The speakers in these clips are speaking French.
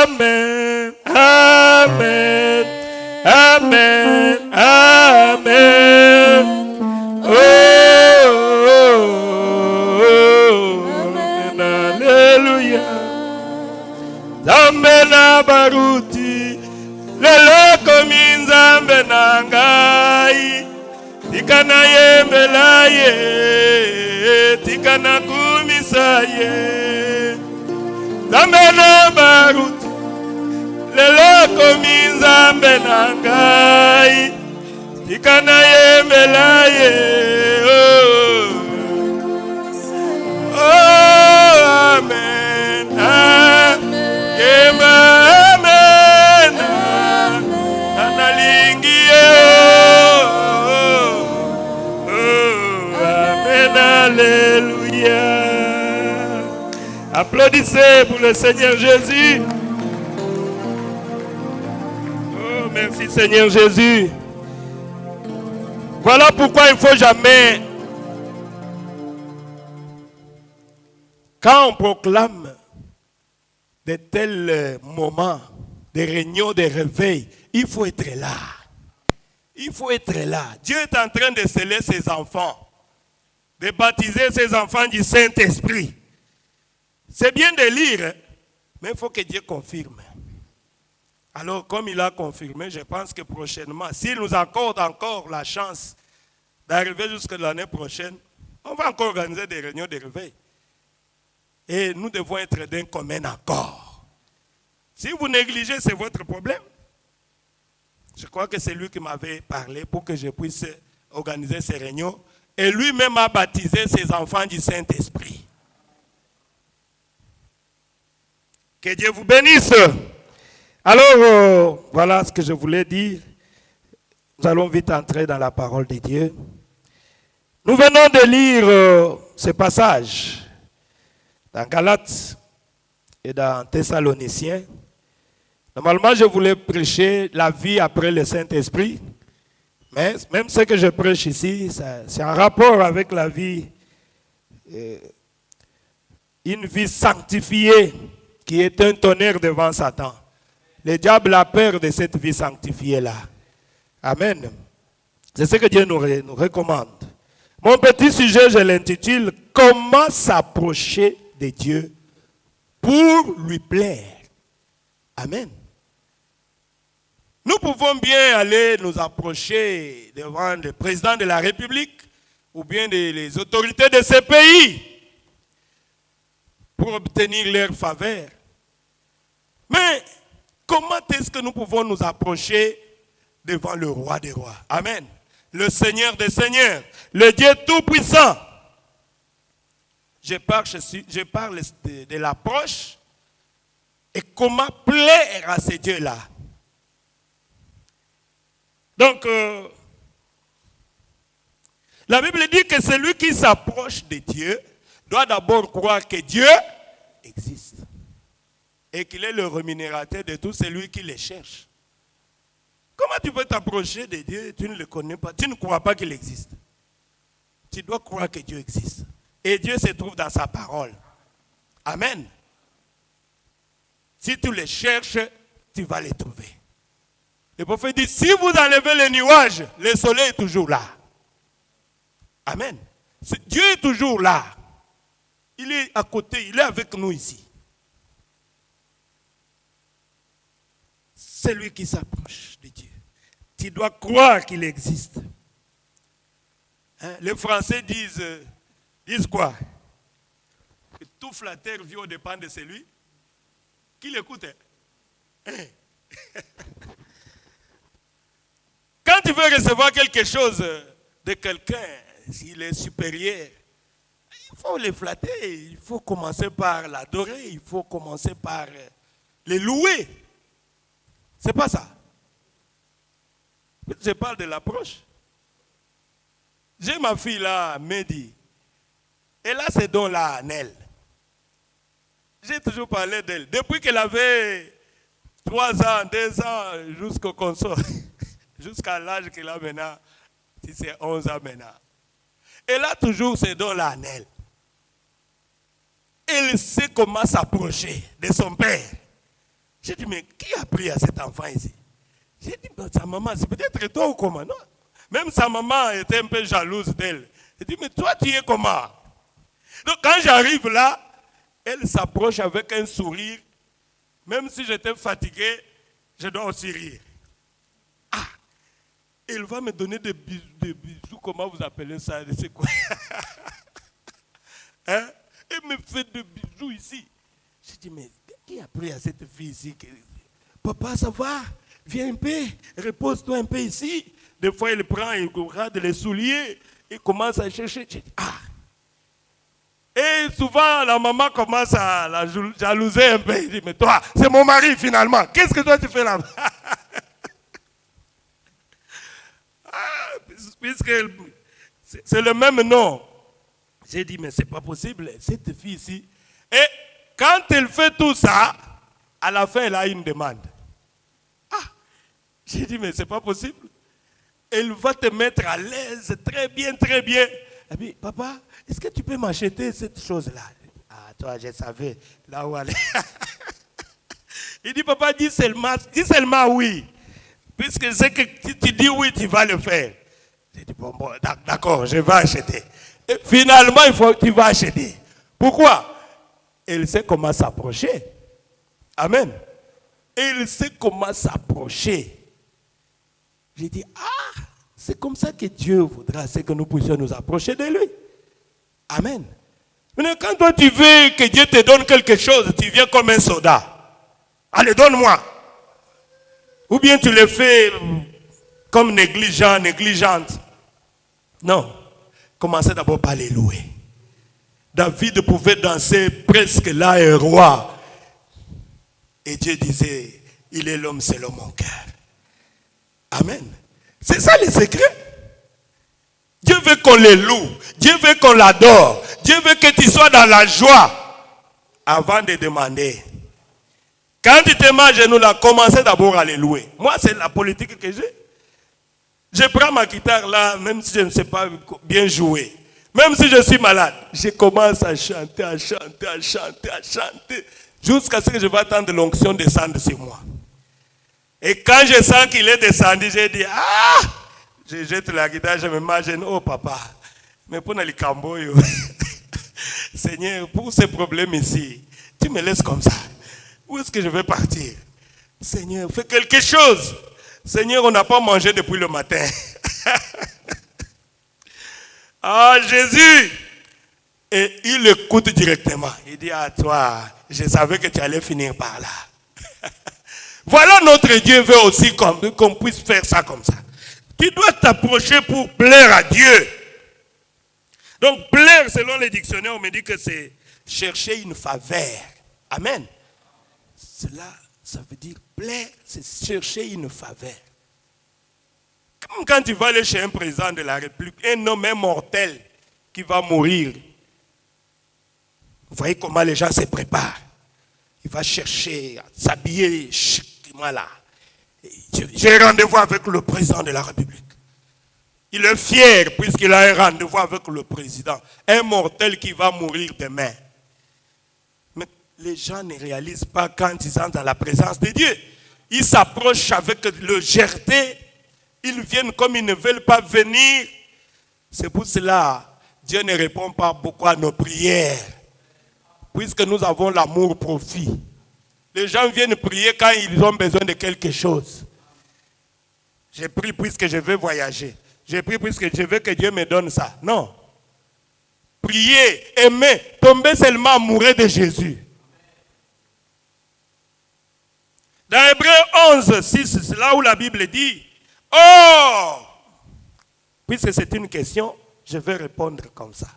Amen. Amen. Amen. Amen. Oh, amen. Alléluia. Nzambe na baruti lelo komi nzambe na ngai tika na yembela ye tika na kumisa ye nzambe na baruti lelo komi nzambe na ngai tika na yembela ye amen amen analingi amen alléluia. Applaudissez pour le Seigneur Jésus. Oh, merci Seigneur Jésus. Voilà pourquoi il ne faut jamais, quand on proclame de tels moments, des réunions, des réveils, il faut être là. Il faut être là. Dieu est en train de sceller ses enfants, de baptiser ses enfants du Saint-Esprit. C'est bien de lire, mais il faut que Dieu confirme. Alors, comme il a confirmé, je pense que prochainement, s'il nous accorde encore la chance d'arriver jusqu'à l'année prochaine, on va encore organiser des réunions de réveil. Et nous devons être d'un commun accord. Si vous négligez, c'est votre problème. Je crois que c'est lui qui m'avait parlé pour que je puisse organiser ces réunions. Et lui-même a baptisé ses enfants du Saint-Esprit. Que Dieu vous bénisse. Alors, voilà ce que je voulais dire. Nous allons vite entrer dans la parole de Dieu. Nous venons de lire ce passage dans Galates et dans Thessaloniciens. Normalement, je voulais prêcher la vie après le Saint-Esprit. Mais même ce que je prêche ici, c'est en rapport avec la vie, une vie sanctifiée qui est un tonnerre devant Satan. Le diable a peur de cette vie sanctifiée-là. Amen. C'est ce que Dieu nous recommande. Mon petit sujet, je l'intitule « Comment s'approcher de Dieu pour lui plaire ?» Amen. Nous pouvons bien aller nous approcher devant le président de la République ou bien les autorités de ce pays pour obtenir leur faveur. Mais comment est-ce que nous pouvons nous approcher devant le roi des rois? Amen. Le Seigneur des seigneurs, le Dieu tout-puissant. Je parle de l'approche et comment plaire à ce Dieu-là. Donc, la Bible dit que celui qui s'approche de Dieu doit d'abord croire que Dieu existe et qu'il est le rémunérateur de tout celui qui le cherche. Comment tu peux t'approcher de Dieu et tu ne le connais pas, tu ne crois pas qu'il existe? Tu dois croire que Dieu existe. Et Dieu se trouve dans sa parole. Amen. Si tu le cherches, tu vas le trouver. Le prophète dit, si vous enlevez les nuages, le soleil est toujours là. Amen. Dieu est toujours là. Il est à côté, il est avec nous ici. C'est lui qui s'approche de Dieu. Tu dois croire qu'il existe. Hein? Les Français disent quoi? Que tout flatteur vit au dépend de celui qui l'écoute. Hein? Quand tu veux recevoir quelque chose de quelqu'un, s'il est supérieur, il faut le flatter, il faut commencer par l'adorer, il faut commencer par le louer. C'est pas ça. Je parle de l'approche. J'ai ma fille là, Mehdi. Elle a ses dons là en elle. J'ai toujours parlé d'elle. Depuis qu'elle avait 3 ans, 2 ans, jusqu'au consort, jusqu'à l'âge qu'elle a maintenant, si c'est 11 ans maintenant. Elle a toujours ses dons là en elle. Elle sait comment s'approcher de son père. J'ai dit, mais qui a pris à cet enfant ici? J'ai dit, sa maman, c'est peut-être toi ou comment? Non. Même sa maman était un peu jalouse d'elle. J'ai dit, mais toi, tu es comment? Donc, quand j'arrive là, elle s'approche avec un sourire. Même si j'étais fatigué, je dois aussi rire. Ah, il va me donner des bisous, comment vous appelez ça? C'est quoi? Hein? Il me fait des bisous ici. J'ai dit, mais qui a pris à cette fille ici? Papa, ça va? Viens un peu, repose-toi un peu ici. Des fois, il prend, il regarde les souliers, il commence à chercher. J'ai dit, ah! Et souvent, la maman commence à la jalouser un peu. Il dit, mais toi, c'est mon mari finalement. Qu'est-ce que toi tu fais là? Puisque c'est le même nom. J'ai dit, mais c'est pas possible, cette fille ici. Et quand elle fait tout ça, à la fin, elle a une demande. Ah, j'ai dit, mais c'est pas possible. Elle va te mettre à l'aise, très bien, très bien. Elle dit, papa, est-ce que tu peux m'acheter cette chose-là? Ah, toi, je savais, là où aller. Il dit, papa, dis seulement oui. Puisque c'est que si tu dis oui, tu vas le faire. J'ai dit, bon, d'accord, je vais acheter. Et finalement, tu vas acheter. Pourquoi? Elle sait comment s'approcher. Amen. Elle sait comment s'approcher. J'ai dit, ah, c'est comme ça que Dieu voudra, c'est que nous puissions nous approcher de lui. Amen. Mais quand toi tu veux que Dieu te donne quelque chose, tu viens comme un soldat. Allez, donne-moi. Ou bien tu le fais comme négligente. Non. Commencez d'abord par les louer. David pouvait danser presque là un roi. Et Dieu disait, il est l'homme selon mon cœur. Amen. C'est ça le secret. Dieu veut qu'on le loue. Dieu veut qu'on l'adore. Dieu veut que tu sois dans la joie avant de demander. Quand tu te mets à genoux là, commencez d'abord à les louer. Moi, c'est la politique que j'ai. Je prends ma guitare là, même si je ne sais pas bien jouer. Même si je suis malade, je commence à chanter, jusqu'à ce que je vais attendre l'onction descendre sur moi. Et quand je sens qu'il est descendu, j'ai dit, ah! Je jette la guitare, je me m'imagine, oh papa, mais pour les camboyos, Seigneur, pour ces problèmes ici, tu me laisses comme ça. Où est-ce que je vais partir? Seigneur, fais quelque chose. Seigneur, on n'a pas mangé depuis le matin. Ah, Jésus! Et il écoute directement. Il dit, à toi, je savais que tu allais finir par là. Voilà, notre Dieu veut aussi qu'on puisse faire ça comme ça. Tu dois t'approcher pour plaire à Dieu. Donc, plaire, selon les dictionnaires, on me dit que c'est chercher une faveur. Amen. Cela, ça veut dire plaire, c'est chercher une faveur. Comme quand tu vas aller chez un président de la République, un homme immortel qui va mourir. Vous voyez comment les gens se préparent. Il va chercher à s'habiller chiquement là. J'ai rendez-vous avec le président de la République. Il est fier puisqu'il a un rendez-vous avec le président. Un mortel qui va mourir demain. Mais les gens ne réalisent pas quand ils sont dans la présence de Dieu. Ils s'approchent avec légèreté. Ils viennent comme ils ne veulent pas venir. C'est pour cela Dieu ne répond pas beaucoup à nos prières. Puisque nous avons l'amour profit. Les gens viennent prier quand ils ont besoin de quelque chose. J'ai pris puisque je veux voyager. J'ai pris puisque je veux que Dieu me donne ça. Non. Priez, aimer, tomber seulement amoureux de Jésus. Dans Hébreux 11, 6, c'est là où la Bible dit, oh, puisque c'est une question, je vais répondre comme ça.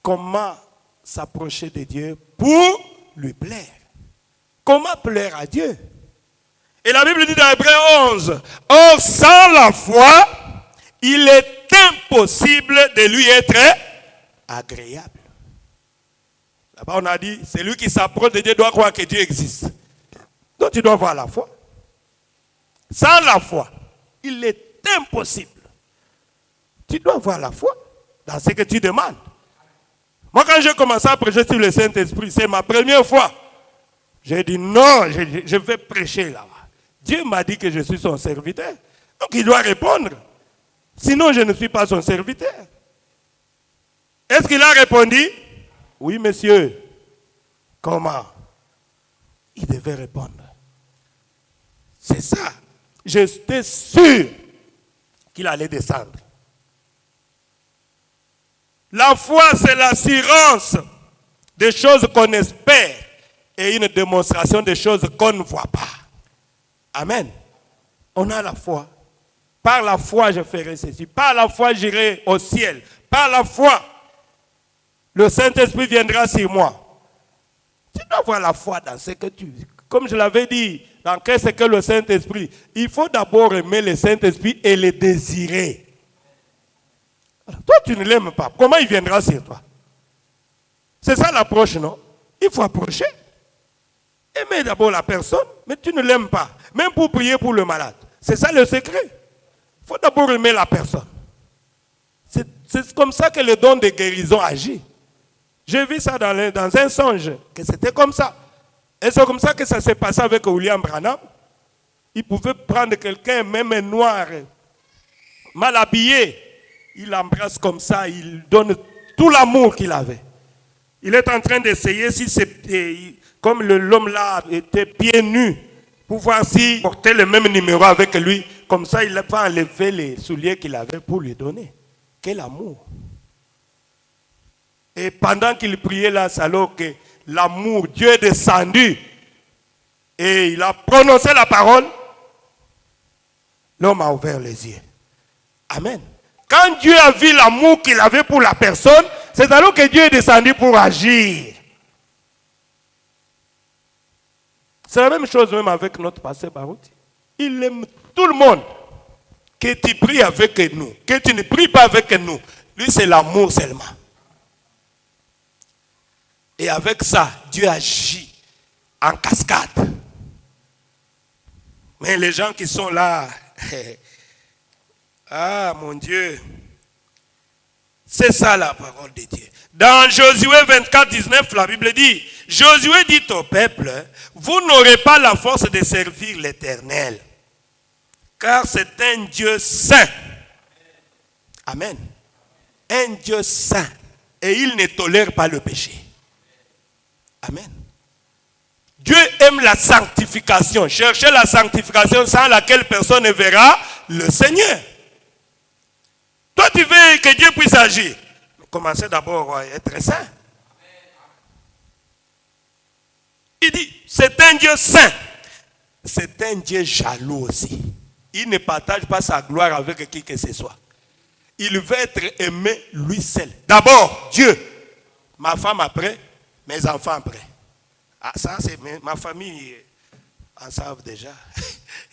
Comment s'approcher de Dieu pour lui plaire? Comment plaire à Dieu? Et la Bible dit dans Hébreux 11, or sans la foi, il est impossible de lui être agréable. Là-bas on a dit, celui qui s'approche de Dieu doit croire que Dieu existe. Donc tu dois avoir la foi. Sans la foi, il est impossible. Tu dois avoir la foi dans ce que tu demandes. Moi quand j'ai commencé à prêcher sur le Saint-Esprit, c'est ma première fois. J'ai dit non, je vais prêcher là-bas. Dieu m'a dit que je suis son serviteur. Donc il doit répondre. Sinon, je ne suis pas son serviteur. Est-ce qu'il a répondu? Oui, monsieur. Comment? Il devait répondre. C'est ça. J'étais sûr qu'il allait descendre. La foi, c'est l'assurance des choses qu'on espère et une démonstration des choses qu'on ne voit pas. Amen. On a la foi. Par la foi, je ferai ceci. Par la foi, j'irai au ciel. Par la foi, le Saint-Esprit viendra sur moi. Tu dois avoir la foi dans ce que tu... Comme je l'avais dit, dans qu'est-ce que le Saint-Esprit? Il faut d'abord aimer le Saint-Esprit et le désirer. Alors, toi, tu ne l'aimes pas. Comment il viendra sur toi? C'est ça l'approche, non? Il faut approcher. Aimer d'abord la personne, mais tu ne l'aimes pas. Même pour prier pour le malade. C'est ça le secret. Il faut d'abord aimer la personne. C'est comme ça que le don de guérison agit. J'ai vu ça dans un songe, que c'était comme ça. Et c'est comme ça que ça s'est passé avec William Branham. Il pouvait prendre quelqu'un, même un noir, mal habillé. Il l'embrasse comme ça, il donne tout l'amour qu'il avait. Il est en train d'essayer, si comme l'homme là était pieds nus, pour voir s'il portait le même numéro avec lui. Comme ça, il va enlever les souliers qu'il avait pour lui donner. Quel amour! Et pendant qu'il priait là, c'est alors que l'amour, Dieu est descendu et il a prononcé la parole. L'homme a ouvert les yeux. Amen. Quand Dieu a vu l'amour qu'il avait pour la personne, c'est alors que Dieu est descendu pour agir. C'est la même chose même avec notre pasteur Barouti. Il aime tout le monde. Que tu pries avec nous, que tu ne pries pas avec nous. Lui, c'est l'amour seulement. Et avec ça, Dieu agit en cascade. Mais les gens qui sont là, ah mon Dieu, c'est ça la parole de Dieu. Dans Josué 24, 19, la Bible dit, Josué dit au peuple, vous n'aurez pas la force de servir l'Éternel, car c'est un Dieu saint. Amen. Un Dieu saint. Et il ne tolère pas le péché. Amen. Dieu aime la sanctification. Cherchez la sanctification sans laquelle personne ne verra le Seigneur. Toi, tu veux que Dieu puisse agir. Commencez d'abord à être saint. Il dit, c'est un Dieu saint. C'est un Dieu jaloux aussi. Il ne partage pas sa gloire avec qui que ce soit. Il veut être aimé lui seul. D'abord, Dieu. Ma femme après, mes enfants après. Ah, ça, c'est ma famille en savent déjà.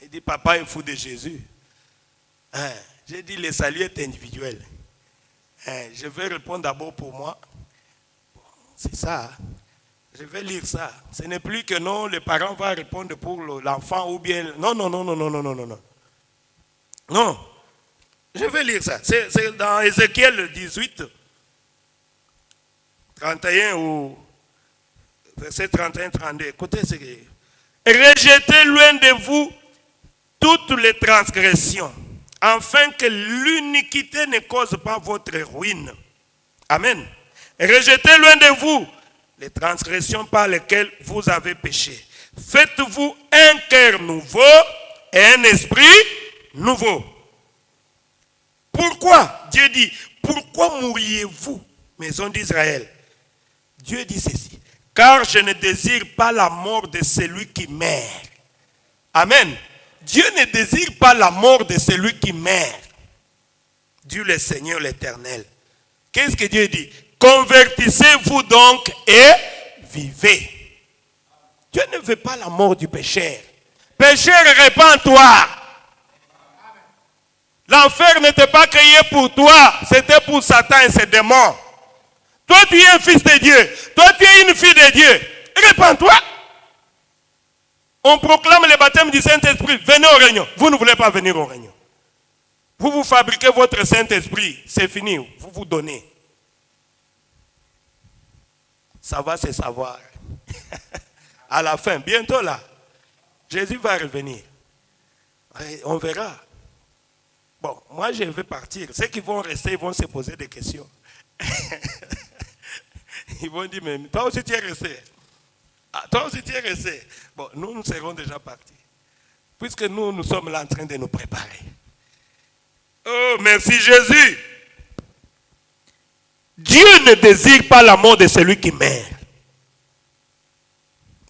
Il dit, papa est fou de Jésus. Hein? J'ai dit, le salut est individuel. Hein? Je vais répondre d'abord pour moi. C'est ça. Je vais lire ça. Ce n'est plus que non, les parents vont répondre pour l'enfant ou bien... Non, non, non, non, non, non, non, non. Non. Je vais lire ça. C'est dans Ézéchiel 18, 31 ou... Verset 31-32. Écoutez ce que... Rejetez loin de vous toutes les transgressions, afin que l'iniquité ne cause pas votre ruine. Amen. Rejetez loin de vous les transgressions par lesquelles vous avez péché. Faites-vous un cœur nouveau et un esprit nouveau. Pourquoi? Dieu dit, pourquoi mourriez-vous, maison d'Israël? Dieu dit ceci. Car je ne désire pas la mort de celui qui meurt. Amen. Dieu ne désire pas la mort de celui qui meurt. Dieu le Seigneur l'Éternel. Qu'est-ce que Dieu dit? Convertissez-vous donc et vivez. Dieu ne veut pas la mort du pécheur. Pécheur, répands-toi. L'enfer n'était pas créé pour toi. C'était pour Satan et ses démons. Toi, tu es un fils de Dieu. Toi, tu es une fille de Dieu. Répands-toi. On proclame le baptême du Saint-Esprit. Venez au réunion. Vous ne voulez pas venir au réunion. Vous fabriquez votre Saint-Esprit. C'est fini. Vous vous donnez. Ça va se savoir. à la fin, bientôt là, Jésus va revenir. Et on verra. Bon, moi je vais partir. Ceux qui vont rester, ils vont se poser des questions. Ils vont dire, mais toi aussi tu es resté. Ah, toi aussi tu es resté. Bon, nous serons déjà partis. Puisque nous sommes là en train de nous préparer. Oh, merci Jésus. Dieu ne désire pas la mort de celui qui meurt.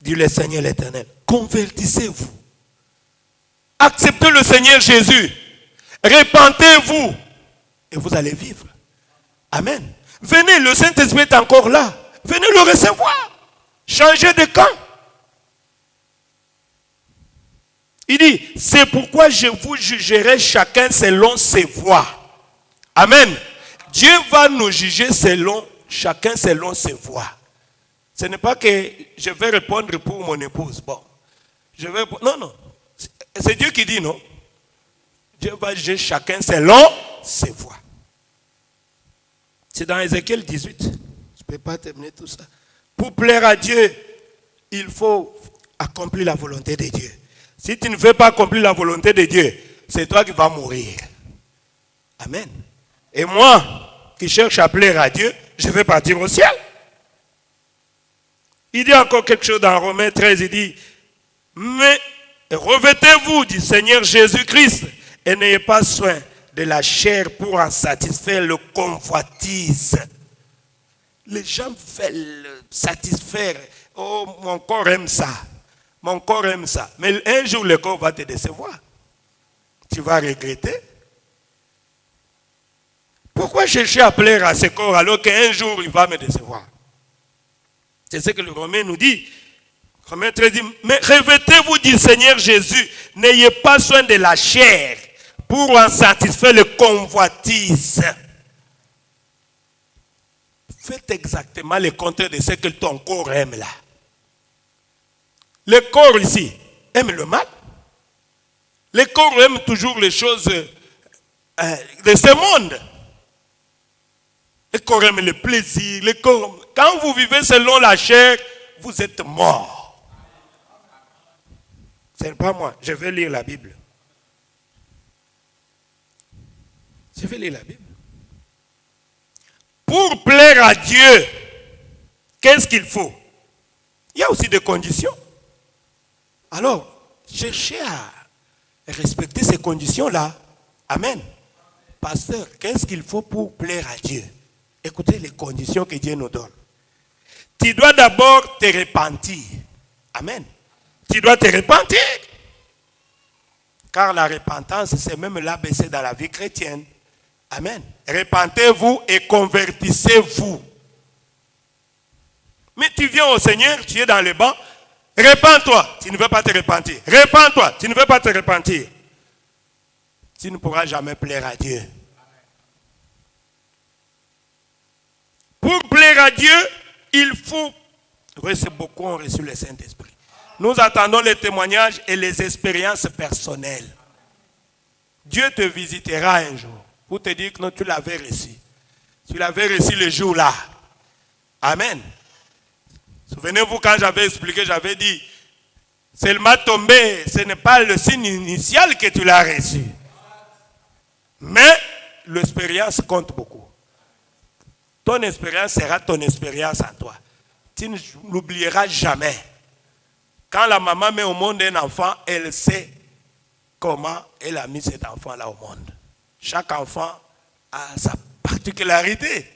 Dit le Seigneur l'Éternel. Convertissez-vous. Acceptez le Seigneur Jésus. Repentez-vous. Et vous allez vivre. Amen. Venez, le Saint-Esprit est encore là. Venez le recevoir. Changez de camp. Il dit, c'est pourquoi je vous jugerai chacun selon ses voies. Amen. Dieu va nous juger chacun selon ses voies. Ce n'est pas que je vais répondre pour mon épouse. Bon, non. C'est Dieu qui dit non. Dieu va juger chacun selon ses voies. C'est dans Ézéchiel 18. Je ne peux pas terminer tout ça. Pour plaire à Dieu, il faut accomplir la volonté de Dieu. Si tu ne veux pas accomplir la volonté de Dieu, c'est toi qui vas mourir. Amen. Et moi, qui cherche à plaire à Dieu, je vais partir au ciel. Il dit encore quelque chose dans Romains 13, il dit, mais revêtez-vous du Seigneur Jésus-Christ et n'ayez pas soin de la chair pour en satisfaire le convoitise. Les gens veulent satisfaire. Oh, mon corps aime ça. Mon corps aime ça. Mais un jour, le corps va te décevoir. Tu vas regretter. Pourquoi chercher à plaire à ce corps alors qu'un jour, il va me décevoir? C'est ce que le Romain nous dit. Romain 13 dit, mais revêtez-vous du Seigneur Jésus. N'ayez pas soin de la chair pour en satisfaire le convoitise. Faites exactement le contraire de ce que ton corps aime là. Le corps ici aime le mal. Le corps aime toujours les choses de ce monde. Le corps aime le plaisir. Quand vous vivez selon la chair, vous êtes mort. Ce n'est pas moi. Je vais lire la Bible. Je vais lire la Bible. Pour plaire à Dieu, qu'est-ce qu'il faut? Il y a aussi des conditions. Alors, cherchez à respecter ces conditions-là. Amen. Pasteur, qu'est-ce qu'il faut pour plaire à Dieu? Écoutez les conditions que Dieu nous donne. Tu dois d'abord te repentir. Amen. Tu dois te repentir. Car la repentance, c'est même l'ABC dans la vie chrétienne. Amen. Repentez-vous et convertissez-vous. Mais tu viens au Seigneur, tu es dans le banc. Repends-toi, tu ne veux pas te repentir. Repends-toi, tu ne veux pas te repentir. Tu ne pourras jamais plaire à Dieu. Pour plaire à Dieu, il faut... Beaucoup ont reçu le Saint-Esprit. Nous attendons les témoignages et les expériences personnelles. Dieu te visitera un jour pour te dire que non, tu l'avais reçu. Tu l'avais reçu le jour-là. Amen. Souvenez-vous quand j'avais expliqué, j'avais dit, seulement tombé, ce n'est pas le signe initial que tu l'as reçu. Mais l'expérience compte beaucoup. Ton expérience sera ton expérience en toi. Tu ne l'oublieras jamais. Quand la maman met au monde un enfant, elle sait comment elle a mis cet enfant-là au monde. Chaque enfant a sa particularité.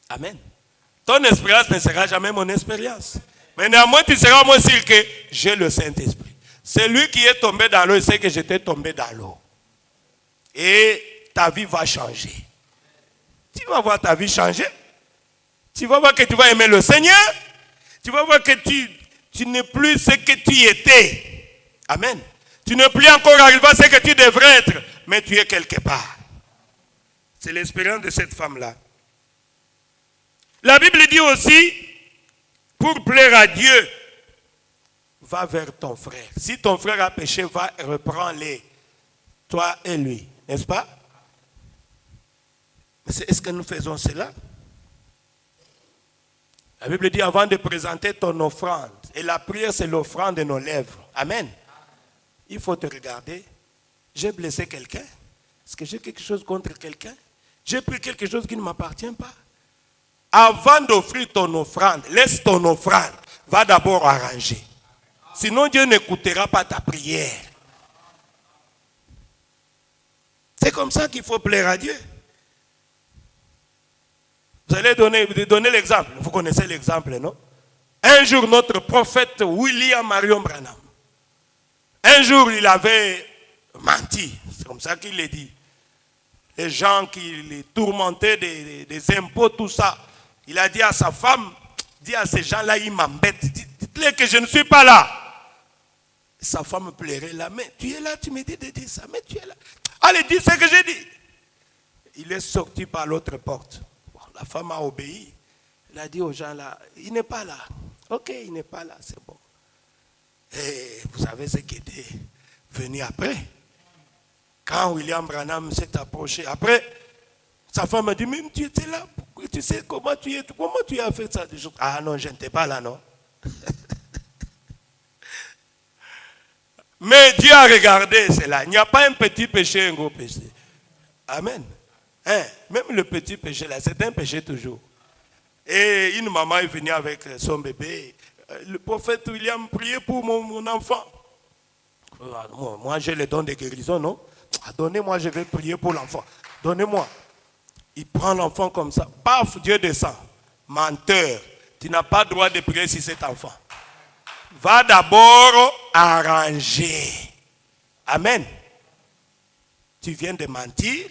Amen. Ton expérience ne sera jamais mon expérience. Mais néanmoins, tu seras moins sûr que j'ai le Saint-Esprit. Celui qui est tombé dans l'eau, il sait que j'étais tombé dans l'eau. Et ta vie va changer. Tu vas voir ta vie changer. Tu vas voir que tu vas aimer le Seigneur. Tu vas voir que tu n'es plus ce que tu étais. Amen. Tu n'es plus encore arrivé à ce que tu devrais être. Mais tu es quelque part. C'est l'expérience de cette femme-là. La Bible dit aussi, pour plaire à Dieu, va vers ton frère. Si ton frère a péché, va reprends-les. Toi et lui. N'est-ce pas? Mais est-ce que nous faisons cela? La Bible dit avant de présenter ton offrande. Et la prière, c'est l'offrande de nos lèvres. Amen. Il faut te regarder. J'ai blessé quelqu'un. Est-ce que j'ai quelque chose contre quelqu'un? J'ai pris quelque chose qui ne m'appartient pas. Avant d'offrir ton offrande, laisse ton offrande. Va d'abord arranger. Sinon, Dieu n'écoutera pas ta prière. C'est comme ça qu'il faut plaire à Dieu. Vous allez donner l'exemple. Vous connaissez l'exemple, non? Un jour, notre prophète William Marion Branham, un jour, il avait menti. C'est comme ça qu'il l'a dit. Les gens qui les tourmentaient des impôts, tout ça. Il a dit à sa femme, dit à ces gens-là, ils m'embêtent. Dites-les que je ne suis pas là. Sa femme pleurait là. Mais tu es là, tu me dis de dire ça. Mais tu es là. Allez, dis ce que j'ai dit. Il est sorti par l'autre porte. Bon, la femme a obéi. Elle a dit aux gens là, il n'est pas là. Ok, il n'est pas là, c'est bon. Et vous savez ce qui était venu après. Quand William Branham s'est approché, après, sa femme a dit, même tu étais là, tu sais comment tu as fait ça? Ah non, je n'étais pas là, non. Mais Dieu a regardé cela. Il n'y a pas un petit péché, un gros péché. Amen. Hein? Même le petit péché là, c'est un péché toujours. Et une maman est venue avec son bébé. Le prophète William priait pour mon enfant. Moi, j'ai le don de guérison, non? Donnez-moi, je vais prier pour l'enfant. Donnez-moi. Il prend l'enfant comme ça. Paf, Dieu descend. Menteur. Tu n'as pas le droit de prier sur cet enfant. Va d'abord arranger. Amen. Tu viens de mentir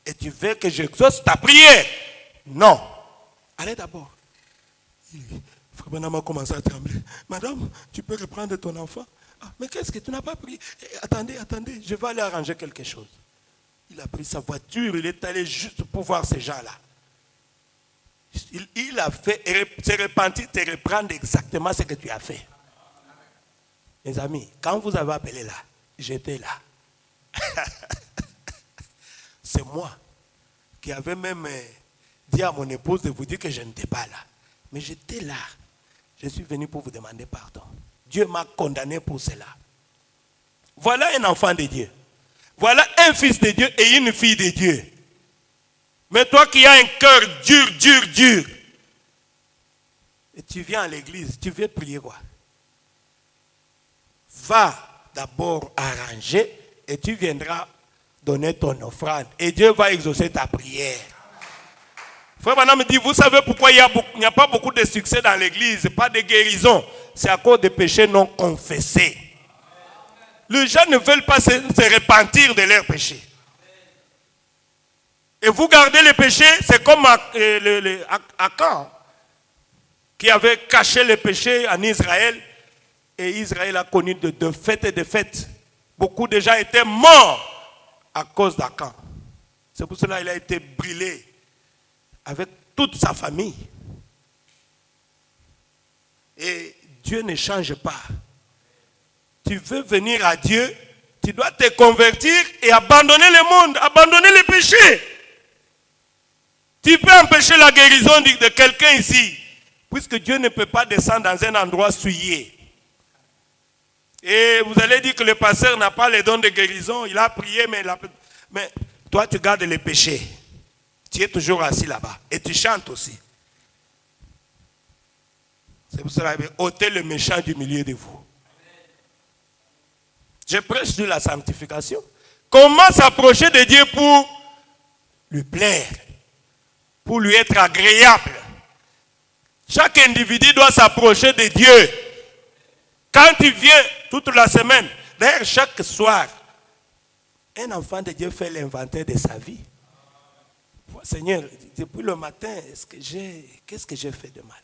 et tu veux que j'exauce ta prière. Non. Allez d'abord. Frère Branham a commencé à trembler. Madame, tu peux reprendre ton enfant? Ah, mais qu'est-ce que tu n'as pas pris? Attendez, je vais aller arranger quelque chose. Il a pris sa voiture, il est allé juste pour voir ces gens-là. Il a fait, se repentir, te reprendre exactement ce que tu as fait. Mes amis, quand vous avez appelé là, j'étais là. C'est moi qui avais même dit à mon épouse de vous dire que je n'étais pas là. Mais j'étais là. Je suis venu pour vous demander pardon. Dieu m'a condamné pour cela. Voilà un enfant de Dieu. Voilà un fils de Dieu et une fille de Dieu. Mais toi qui as un cœur dur, et tu viens à l'église, tu veux prier quoi? Va d'abord arranger et tu viendras donner ton offrande. Et Dieu va exaucer ta prière. Frère Branham me dit, vous savez pourquoi il n'y a pas beaucoup de succès dans l'église, pas de guérison. C'est à cause des péchés non confessés. Les gens ne veulent pas se repentir de leurs péchés. Et vous gardez les péchés, c'est comme Akan, qui avait caché les péchés en Israël. Et Israël a connu de fêtes. Beaucoup de gens étaient morts à cause d'Akan. C'est pour cela qu'il a été brûlé avec toute sa famille. Et Dieu ne change pas. Tu veux venir à Dieu, tu dois te convertir et abandonner le monde, abandonner les péchés. Tu peux empêcher la guérison de quelqu'un ici, puisque Dieu ne peut pas descendre dans un endroit souillé. Et vous allez dire que le pasteur n'a pas les dons de guérison, il a prié, mais toi tu gardes les péchés. Tu es toujours assis là-bas et tu chantes aussi. C'est pour cela que ôtez le méchant du milieu de vous. Je prêche sur la sanctification. Comment s'approcher de Dieu pour lui plaire, pour lui être agréable? Chaque individu doit s'approcher de Dieu. Quand tu viens toute la semaine, d'ailleurs chaque soir, un enfant de Dieu fait l'inventaire de sa vie. Seigneur, depuis le matin, qu'est-ce que j'ai fait de mal?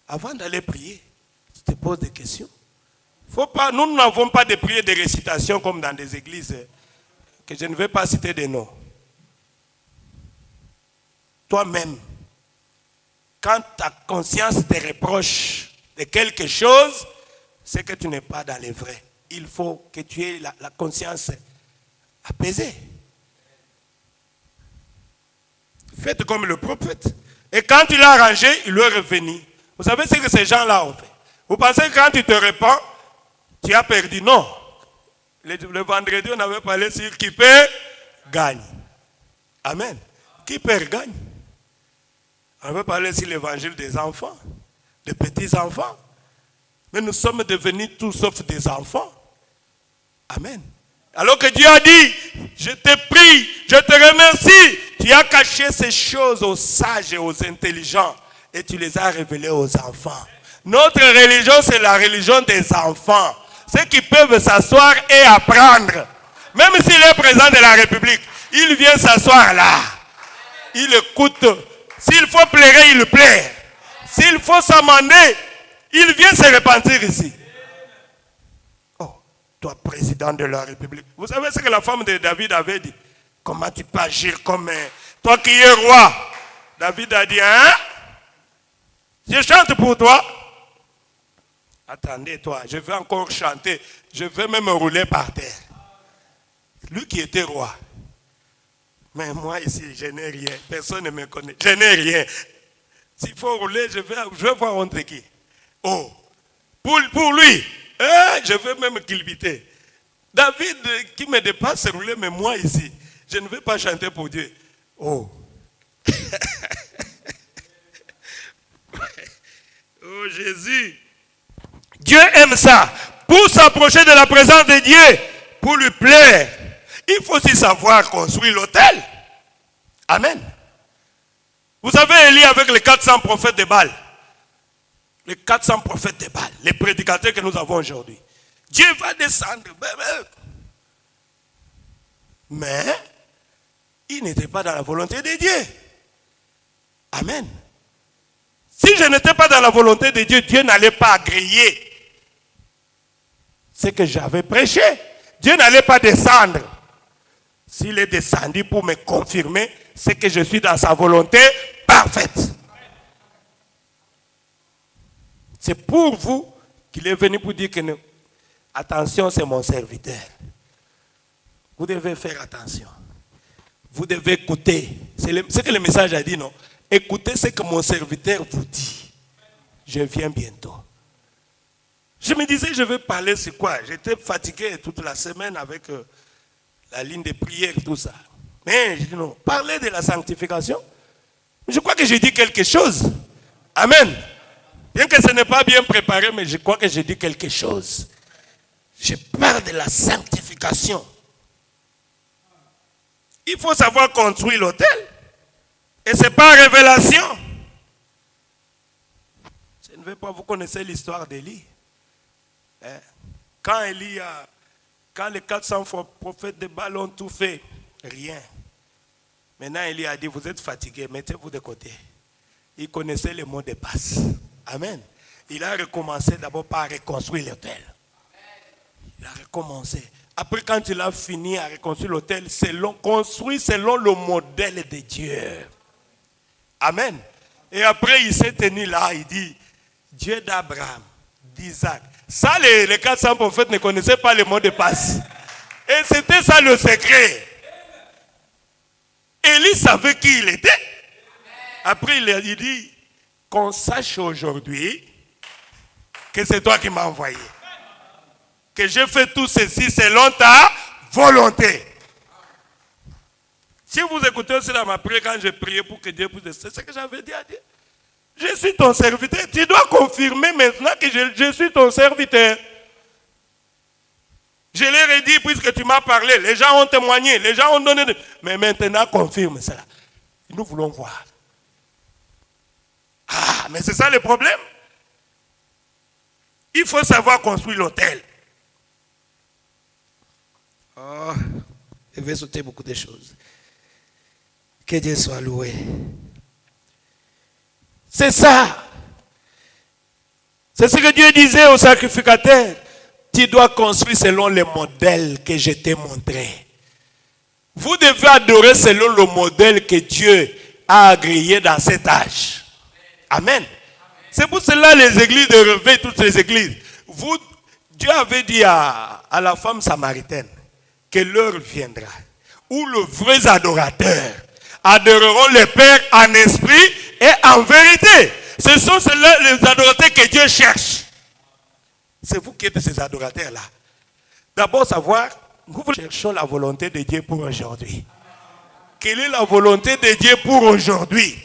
Avant d'aller prier, tu te poses des questions. Faut pas, nous n'avons pas de prières de récitation comme dans des églises que je ne vais pas citer des noms. Toi-même, quand ta conscience te reproche de quelque chose, c'est que tu n'es pas dans les vrais. Il faut que tu aies la conscience apaisée. Faites comme le prophète. Et quand il a arrangé, il lui est revenu. Vous savez ce que ces gens-là ont fait? Vous pensez que quand tu te répands, tu as perdu? Non. Le vendredi, on avait parlé sur qui perd, gagne. Amen. Qui perd, gagne. On avait parlé sur l'évangile des enfants, des petits-enfants. Mais nous sommes devenus tous sauf des enfants. Amen. Alors que Dieu a dit, je te prie, je te remercie. Tu as caché ces choses aux sages et aux intelligents et tu les as révélées aux enfants. Notre religion, c'est la religion des enfants. Ceux qui peuvent s'asseoir et apprendre. Même s'il est président de la République, il vient s'asseoir là. Il écoute. S'il faut pleurer, il pleure. S'il faut s'amender, il vient se repentir ici. Oh, toi, président de la République. Vous savez ce que la femme de David avait dit? Comment tu peux agir comme toi qui es roi? David a dit, hein? Je chante pour toi. Attendez, toi, je vais encore chanter. Je vais même rouler par terre. Lui qui était roi. Mais moi ici, je n'ai rien. Personne ne me connaît. Je n'ai rien. S'il faut rouler, je vais voir entre qui. Oh, pour lui, je vais même culbuter. David qui me dépasse rouler, mais moi ici, je ne vais pas chanter pour Dieu. Oh. Oh Jésus. Dieu aime ça. Pour s'approcher de la présence de Dieu, pour lui plaire, il faut aussi savoir construire l'autel. Amen. Vous savez Élie avec les 400 prophètes de Baal. Les 400 prophètes de Baal, les prédicateurs que nous avons aujourd'hui. Dieu va descendre. Mais, il n'était pas dans la volonté de Dieu. Amen. Si je n'étais pas dans la volonté de Dieu, Dieu n'allait pas agréer ce que j'avais prêché. Dieu n'allait pas descendre. S'il est descendu pour me confirmer, c'est que je suis dans sa volonté parfaite. C'est pour vous qu'il est venu pour dire que attention, c'est mon serviteur. Vous devez faire attention. Vous devez écouter. C'est ce que le message a dit, non? Écoutez ce que mon serviteur vous dit. Je viens bientôt. Je me disais, je vais parler, c'est quoi? J'étais fatigué toute la semaine avec la ligne de prière, tout ça. Mais je dis non, parler de la sanctification. Je crois que j'ai dit quelque chose. Amen. Bien que ce n'est pas bien préparé, mais je crois que j'ai dit quelque chose. Je parle de la sanctification. Il faut savoir construire l'autel. Et ce n'est pas révélation. Je ne vais pas, vous connaissez l'histoire d'Élie. Quand les 400 prophètes de Baal ont tout fait, rien. Maintenant, Élie a dit, vous êtes fatigués, mettez-vous de côté. Il connaissait les mots de passe. Amen. Il a recommencé d'abord par reconstruire l'autel. Il a recommencé. Après, quand il a fini à reconstruire l'autel, construit selon le modèle de Dieu. Amen. Et après, il s'est tenu là, il dit, Dieu d'Abraham, d'Isaac. Ça, les 400 prophètes ne connaissaient pas les mots de passe. Et c'était ça le secret. Élie savait qui il était. Après, il a dit, qu'on sache aujourd'hui que c'est toi qui m'as envoyé. Que j'ai fait tout ceci selon ta volonté. Si vous écoutez aussi dans ma prière, quand j'ai prié pour que Dieu puisse, c'est ce que j'avais dit à Dieu. Je suis ton serviteur. Tu dois confirmer maintenant que je suis ton serviteur. Je leur ai dit, puisque tu m'as parlé, les gens ont témoigné, les gens ont donné... Mais maintenant, confirme cela. Nous voulons voir. Ah, mais c'est ça le problème. Il faut savoir construire l'autel. Oh, je vais sauter beaucoup de choses. Que Dieu soit loué. C'est ça. C'est ce que Dieu disait aux sacrificateurs. Tu dois construire selon le modèle que je t'ai montré. Vous devez adorer selon le modèle que Dieu a agréé dans cet âge. Amen. C'est pour cela les églises de réveil, toutes les églises. Dieu avait dit à la femme samaritaine que l'heure viendra où les vrais adorateurs adoreront le Père en esprit et en vérité. Ce sont ceux-là les adorateurs que Dieu cherche. C'est vous qui êtes ces adorateurs-là. D'abord savoir, nous cherchons la volonté de Dieu pour aujourd'hui. Quelle est la volonté de Dieu pour aujourd'hui?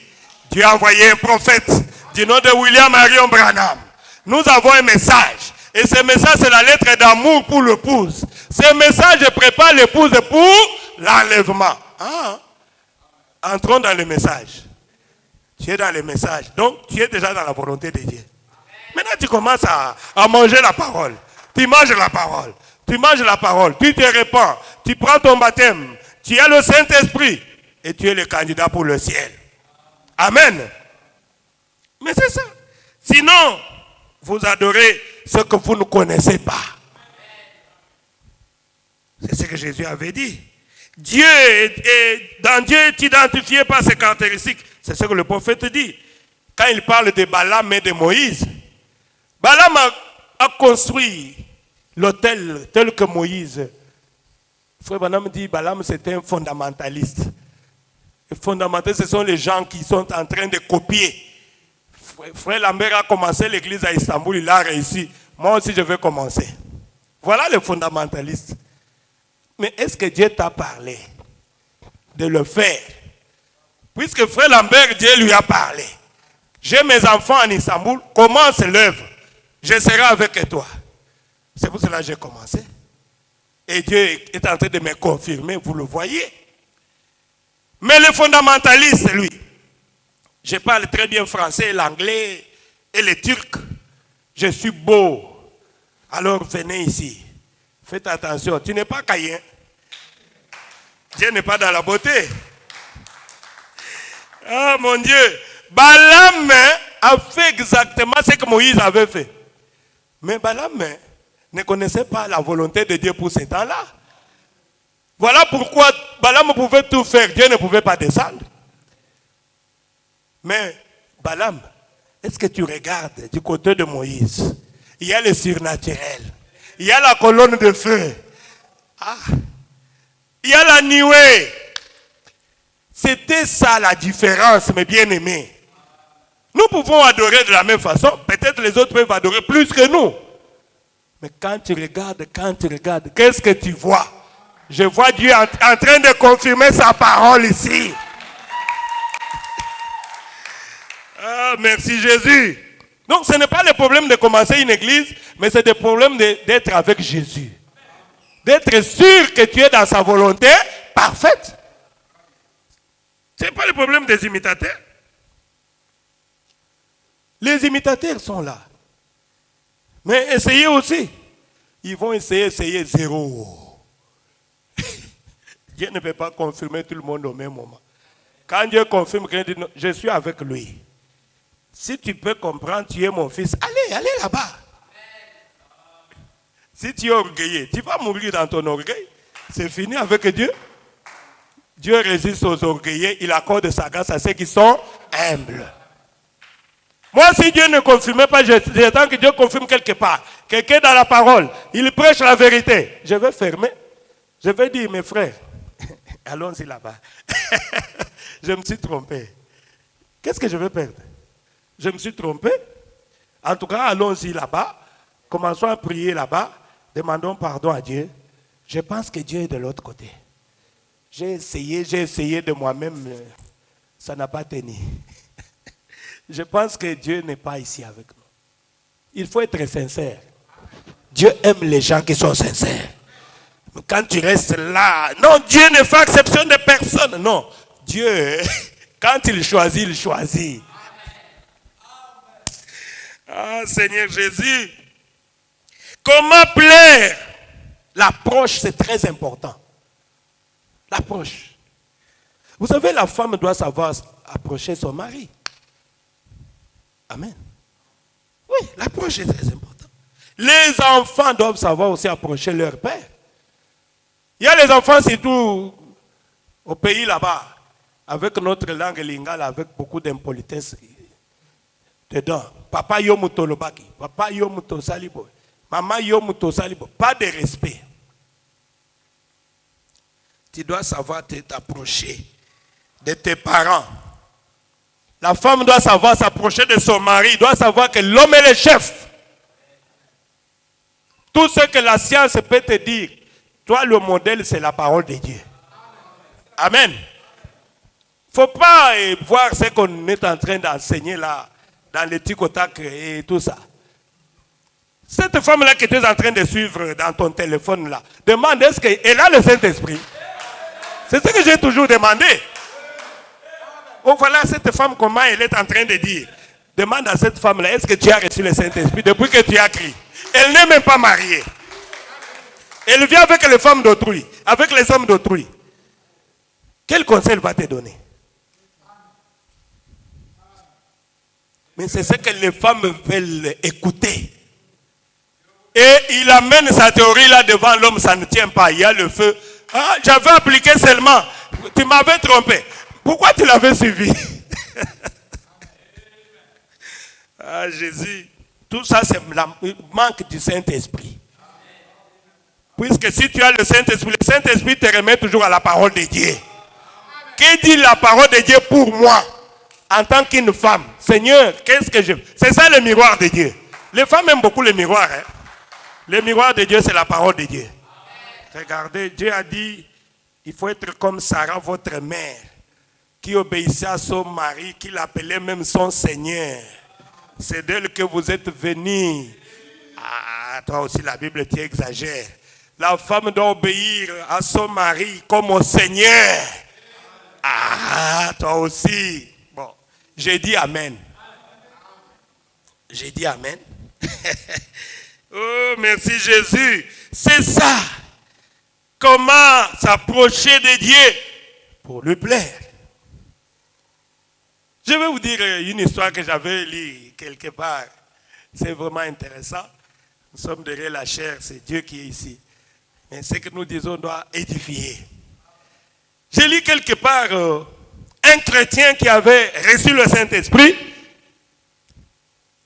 Dieu a envoyé un prophète du nom de William Marion Branham. Nous avons un message. Et ce message, c'est la lettre d'amour pour l'épouse. Ce message prépare l'épouse pour l'enlèvement. Ah. Entrons dans le message. Tu es dans le message. Donc, tu es déjà dans la volonté de Dieu. Maintenant, tu commences à manger la parole. Tu manges la parole. Tu manges la parole. Tu te répands. Tu prends ton baptême. Tu as le Saint-Esprit. Et tu es le candidat pour le ciel. Amen. Mais c'est ça. Sinon, vous adorez ce que vous ne connaissez pas. C'est ce que Jésus avait dit. Dans Dieu, tu n'identifies pas ses caractéristiques. C'est ce que le prophète dit. Quand il parle de Balaam et de Moïse, Balaam a construit l'autel tel que Moïse. Frère Balaam dit Balaam c'était un fondamentaliste. Les fondamentalistes, ce sont les gens qui sont en train de copier. Frère Lambert a commencé l'église à Istanbul, il a réussi. Moi aussi, je vais commencer. Voilà les fondamentalistes. Mais est-ce que Dieu t'a parlé de le faire? Puisque frère Lambert, Dieu lui a parlé. J'ai mes enfants en Istanbul, commence l'œuvre. Je serai avec toi. C'est pour cela que j'ai commencé. Et Dieu est en train de me confirmer, vous le voyez. Mais le fondamentaliste, lui, je parle très bien français, l'anglais et le turc. Je suis beau. Alors venez ici. Faites attention, tu n'es pas Caïn. Dieu n'est pas dans la beauté. Ah mon Dieu. Balaam a fait exactement ce que Moïse avait fait. Mais Balaam ne connaissait pas la volonté de Dieu pour ce temps-là. Voilà pourquoi Balaam pouvait tout faire. Dieu ne pouvait pas descendre. Mais Balaam, est-ce que tu regardes du côté de Moïse? Il y a le surnaturel. Il y a la colonne de feu. Ah. Il y a la nuée. C'était ça la différence, mes bien-aimés. Nous pouvons adorer de la même façon. Peut-être les autres peuvent adorer plus que nous. Mais quand tu regardes, qu'est-ce que tu vois? Je vois Dieu en train de confirmer sa parole ici. Ah, merci Jésus. Donc ce n'est pas le problème de commencer une église, mais c'est le problème d'être avec Jésus. D'être sûr que tu es dans sa volonté parfaite. Ce n'est pas le problème des imitateurs. Les imitateurs sont là. Mais essayez aussi. Ils vont essayer zéro. Dieu ne peut pas confirmer tout le monde au même moment. Quand Dieu confirme, quelqu'un dit, je suis avec lui. Si tu peux comprendre, tu es mon fils, allez là-bas. Si tu es orgueilleux, tu vas mourir dans ton orgueil. C'est fini avec Dieu. Dieu résiste aux orgueilleux, il accorde sa grâce à ceux qui sont humbles. Moi, si Dieu ne confirme pas, j'attends que Dieu confirme quelque part. Quelqu'un dans la parole, il prêche la vérité. Je vais fermer. Je vais dire, mes frères, allons-y là-bas. Je me suis trompé. Qu'est-ce que je vais perdre? Je me suis trompé. En tout cas, allons-y là-bas. Commençons à prier là-bas. Demandons pardon à Dieu. Je pense que Dieu est de l'autre côté. J'ai essayé de moi-même. Ça n'a pas tenu. Je pense que Dieu n'est pas ici avec nous. Il faut être sincère. Dieu aime les gens qui sont sincères. Mais quand tu restes là, non, Dieu ne fait exception de personne. Non, Dieu, quand il choisit, il choisit. Ah, Seigneur Jésus. Comment plaire? L'approche, c'est très important. L'approche. Vous savez, la femme doit savoir approcher son mari. Amen. Oui, l'approche est très importante. Les enfants doivent savoir aussi approcher leur père. Il y a les enfants, surtout au pays là-bas, avec notre langue lingala, avec beaucoup d'impolitesse dedans. Papa yomuto lobaki, papa yomuto salibo, maman yomuto salibo. Pas de respect. Tu dois savoir t'approcher de tes parents. La femme doit savoir s'approcher de son mari, doit savoir que l'homme est le chef. Tout ce que la science peut te dire, toi le modèle c'est la parole de Dieu. Amen. Il ne faut pas voir ce qu'on est en train d'enseigner là, dans les ticotac et tout ça. Cette femme-là que tu es en train de suivre dans ton téléphone là, demande est-ce qu'elle a le Saint-Esprit? C'est ce que j'ai toujours demandé. Oh voilà cette femme comment elle est en train de dire. Demande à cette femme-là, est-ce que tu as reçu le Saint-Esprit depuis que tu as crié? Elle n'est même pas mariée. Elle vient avec les femmes d'autrui, avec les hommes d'autrui. Quel conseil elle va te donner? Mais c'est ce que les femmes veulent écouter. Et il amène sa théorie là devant l'homme, ça ne tient pas. Il y a le feu. Ah, j'avais appliqué seulement. Tu m'avais trompé. Pourquoi tu l'avais suivi? Ah, Jésus. Tout ça, c'est le manque du Saint-Esprit. Puisque si tu as le Saint-Esprit te remet toujours à la parole de Dieu. Que dit la parole de Dieu pour moi, en tant qu'une femme? Seigneur, qu'est-ce que je... C'est ça le miroir de Dieu. Les femmes aiment beaucoup le miroir. Hein? Le miroir de Dieu, c'est la parole de Dieu. Regardez, Dieu a dit, il faut être comme Sarah, votre mère, qui obéissait à son mari, qui l'appelait même son Seigneur. C'est d'elle que vous êtes venus. Ah, toi aussi, la Bible, tu exagères. La femme doit obéir à son mari comme au Seigneur. Ah, toi aussi. Bon, j'ai dit Amen. J'ai dit Amen. Oh, merci Jésus. C'est ça. Comment s'approcher de Dieu pour lui plaire. Je vais vous dire une histoire que j'avais lue quelque part. C'est vraiment intéressant. Nous sommes derrière la chair, c'est Dieu qui est ici. Mais ce que nous disons doit édifier. J'ai lu quelque part un chrétien qui avait reçu le Saint-Esprit.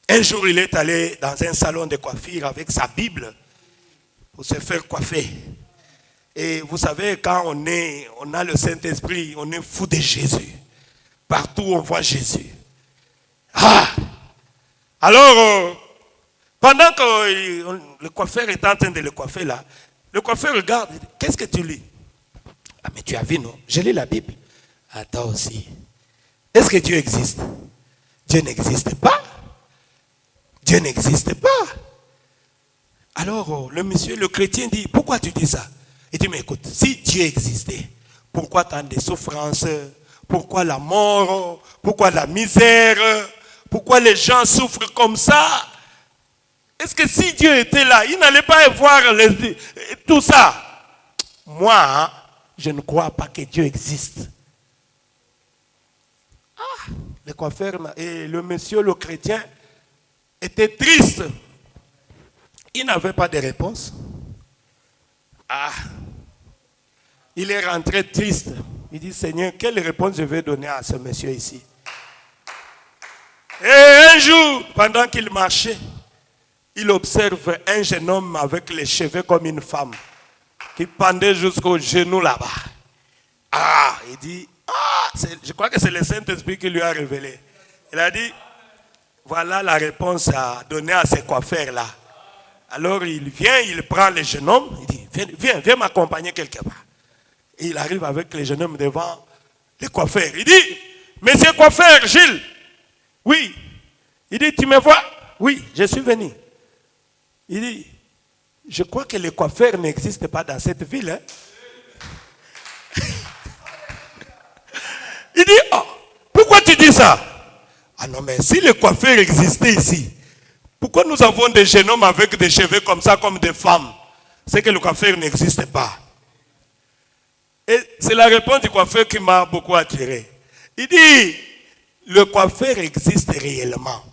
Un jour, il est allé dans un salon de coiffure avec sa Bible pour se faire coiffer. Et vous savez, quand on a le Saint-Esprit, on est fou de Jésus. Partout, on voit Jésus. Ah! Alors, pendant que le coiffeur est en train de le coiffer là, le coiffeur regarde, il dit, qu'est-ce que tu lis? Ah, mais tu as vu, non? Je lis la Bible. Ah, toi aussi. Est-ce que Dieu existe? Dieu n'existe pas. Dieu n'existe pas. Alors, le monsieur, le chrétien dit, pourquoi tu dis ça? Il dit, mais écoute, si Dieu existait, pourquoi tant de souffrances? Pourquoi la mort? Pourquoi la misère? Pourquoi les gens souffrent comme ça? Est-ce que si Dieu était là, il n'allait pas voir tout ça? Moi, hein, je ne crois pas que Dieu existe. Ah, le coiffeur et le monsieur, le chrétien, était triste. Il n'avait pas de réponse. Ah, il est rentré triste. Il dit, Seigneur, quelle réponse je vais donner à ce monsieur ici? Et un jour, pendant qu'il marchait, il observe un jeune homme avec les cheveux comme une femme, qui pendait jusqu'au genou là-bas. Ah, il dit, je crois que c'est le Saint-Esprit qui lui a révélé. Il a dit, voilà la réponse à donner à ces coiffeurs-là. Alors il vient, il prend le jeune homme, il dit, viens m'accompagner quelque part. Et il arrive avec le jeune homme devant le coiffeur. Il dit, monsieur coiffeur, Gilles, oui. Il dit, tu me vois? Oui, je suis venu. Il dit, je crois que les coiffeurs n'existent pas dans cette ville. Hein? Il dit, oh, pourquoi tu dis ça? Ah non, mais si les coiffeurs existaient ici, pourquoi nous avons des jeunes hommes avec des cheveux comme ça, comme des femmes? C'est que le coiffeur n'existe pas. Et c'est la réponse du coiffeur qui m'a beaucoup attiré. Il dit, le coiffeur existe réellement.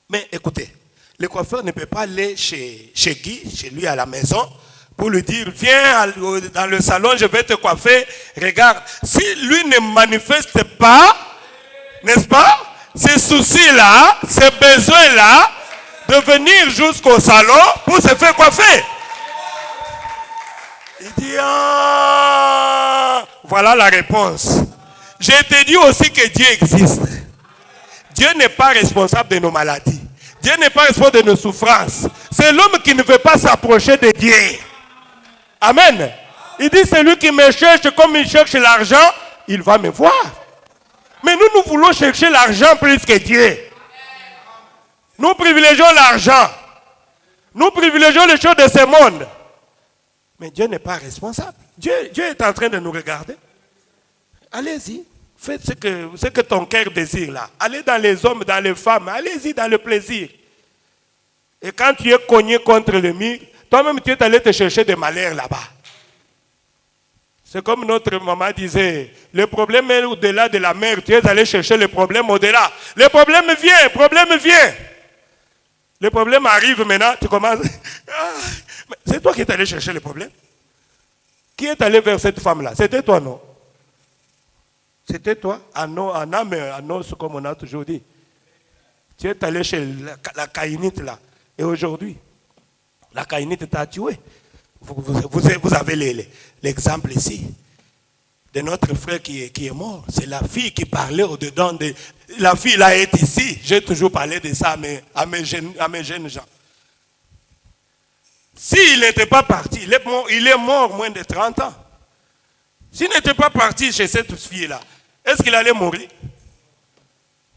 Mais écoutez, le coiffeur ne peut pas aller chez Guy, chez lui à la maison, pour lui dire, viens dans le salon, je vais te coiffer. Regarde, si lui ne manifeste pas, n'est-ce pas, ces soucis-là, ces besoins-là, de venir jusqu'au salon pour se faire coiffer. Il dit, voilà la réponse. Je te dis aussi que Dieu existe. Dieu n'est pas responsable de nos maladies. Dieu n'est pas responsable de nos souffrances. C'est l'homme qui ne veut pas s'approcher de Dieu. Amen. Il dit, celui qui me cherche comme il cherche l'argent, il va me voir. Mais nous voulons chercher l'argent plus que Dieu. Nous privilégions l'argent. Nous privilégions les choses de ce monde. Mais Dieu n'est pas responsable. Dieu est en train de nous regarder. Allez-y. Faites ce que ton cœur désire là. Allez dans les hommes, dans les femmes. Allez-y dans le plaisir. Et quand tu es cogné contre le mur, toi-même tu es allé te chercher des malheurs là-bas. C'est comme notre maman disait, le problème est au-delà de la mer. Tu es allé chercher le problème au-delà. Le problème vient, le problème vient. Le problème arrive maintenant, tu commences. C'est toi qui es allé chercher le problème. Qui est allé vers cette femme-là? C'était toi, non? C'était toi, en âme et en os, comme on a toujours dit. Tu es allé chez la Caïnite là. Et aujourd'hui, la Caïnite t'a tué. Vous avez l'exemple ici de notre frère qui est mort. C'est la fille qui parlait au-dedans de... La fille là est ici. J'ai toujours parlé de ça à mes jeunes gens. S'il n'était pas parti, il est mort moins de 30 ans. S'il n'était pas parti chez cette fille-là, est-ce qu'il allait mourir?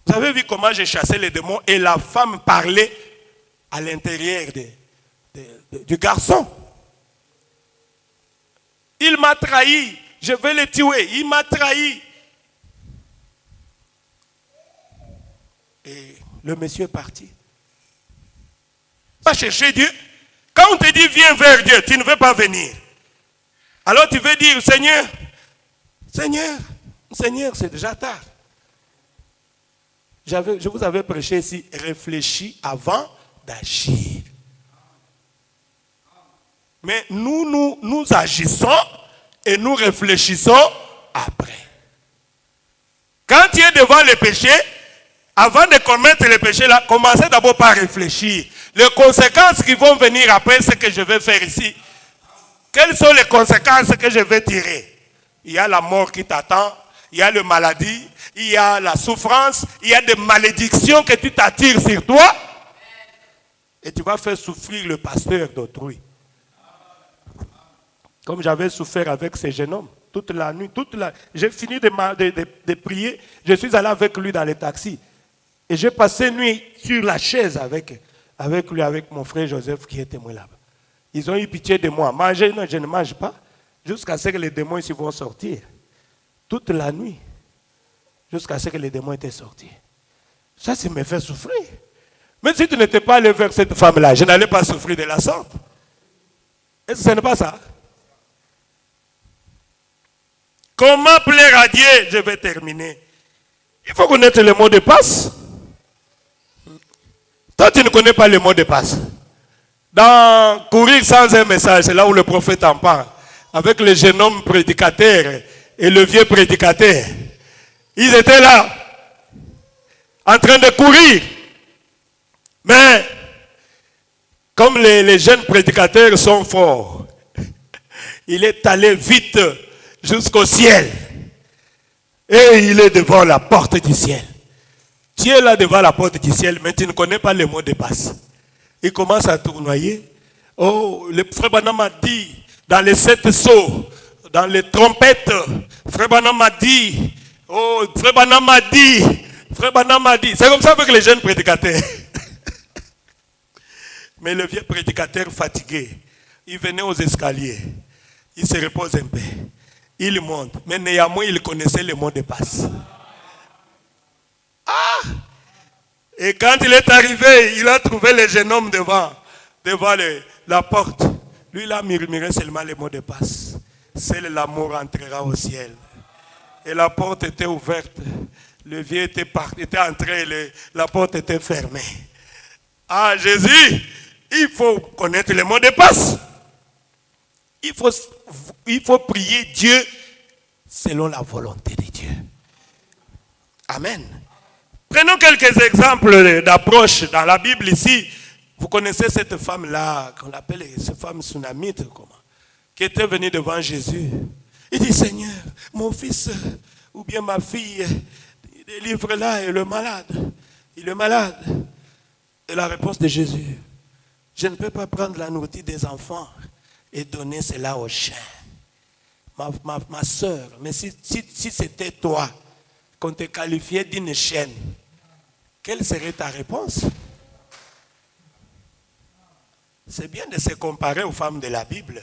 Vous avez vu comment j'ai chassé les démons et la femme parlait à l'intérieur du garçon. Il m'a trahi, je vais le tuer, il m'a trahi. Et le monsieur est parti. Va chercher Dieu. Quand on te dit viens vers Dieu, tu ne veux pas venir. Alors tu veux dire Seigneur, c'est déjà tard. Je vous avais prêché ici, réfléchis avant d'agir. Mais nous agissons et nous réfléchissons après. Quand tu es devant le péché, avant de commettre le péché, là, commencez d'abord par réfléchir. Les conséquences qui vont venir après ce que je vais faire ici. Quelles sont les conséquences que je vais tirer? Il y a la mort qui t'attend, il y a la maladie, il y a la souffrance, il y a des malédictions que tu t'attires sur toi. Et tu vas faire souffrir le pasteur d'autrui. Comme j'avais souffert avec ces jeunes hommes, toute la nuit, j'ai fini de prier, je suis allé avec lui dans le taxi. Et j'ai passé nuit sur la chaise avec lui, avec mon frère Joseph qui était moi là-bas. Ils ont eu pitié de moi. Manger, non, je ne mange pas, jusqu'à ce que les démons ici vont sortir. Toute la nuit, jusqu'à ce que les démons étaient sortis. Ça me fait souffrir. Mais si tu n'étais pas allé vers cette femme-là, je n'allais pas souffrir de la sorte. Est-ce que ce n'est pas ça? Comment plaire à Dieu? Je vais terminer. Il faut connaître le mot de passe. Toi, tu ne connais pas le mot de passe. Dans Courir sans un message, c'est là où le prophète en parle. Avec le jeune homme prédicateur et le vieux prédicateur. Ils étaient là, en train de courir. Mais, comme les jeunes prédicateurs sont forts, il est allé vite jusqu'au ciel. Et il est devant la porte du ciel. Tu es là devant la porte du ciel, mais tu ne connais pas le mot de passe. Il commence à tournoyer. Oh, le frère Branham m'a dit, dans les 7 sceaux, dans les trompettes, frère Branham m'a dit, oh, frère Branham m'a dit, frère Branham m'a dit. C'est comme ça avec les jeunes prédicateurs. Mais le vieux prédicateur fatigué, il venait aux escaliers, il se repose un peu, il monte, mais néanmoins il connaissait le mot de passe. Ah! Et quand il est arrivé, il a trouvé le jeune homme devant la porte. Lui, il a murmuré seulement les mots de passe. Seul l'amour entrera au ciel. Et la porte était ouverte. Le vieux était entré, la porte était fermée. Ah, Jésus, il faut connaître les mots de passe. Il faut prier Dieu selon la volonté de Dieu. Amen. Prenons quelques exemples d'approche dans la Bible ici. Vous connaissez cette femme-là, qu'on appelle cette femme tsunamite, qui était venue devant Jésus. Il dit, Seigneur, mon fils ou bien ma fille, délivre-la et le malade. Il est malade. Et la réponse de Jésus, je ne peux pas prendre la nourriture des enfants et donner cela aux chiens. Ma soeur, mais si c'était toi, qu'on te qualifiait d'une chienne, quelle serait ta réponse? C'est bien de se comparer aux femmes de la Bible.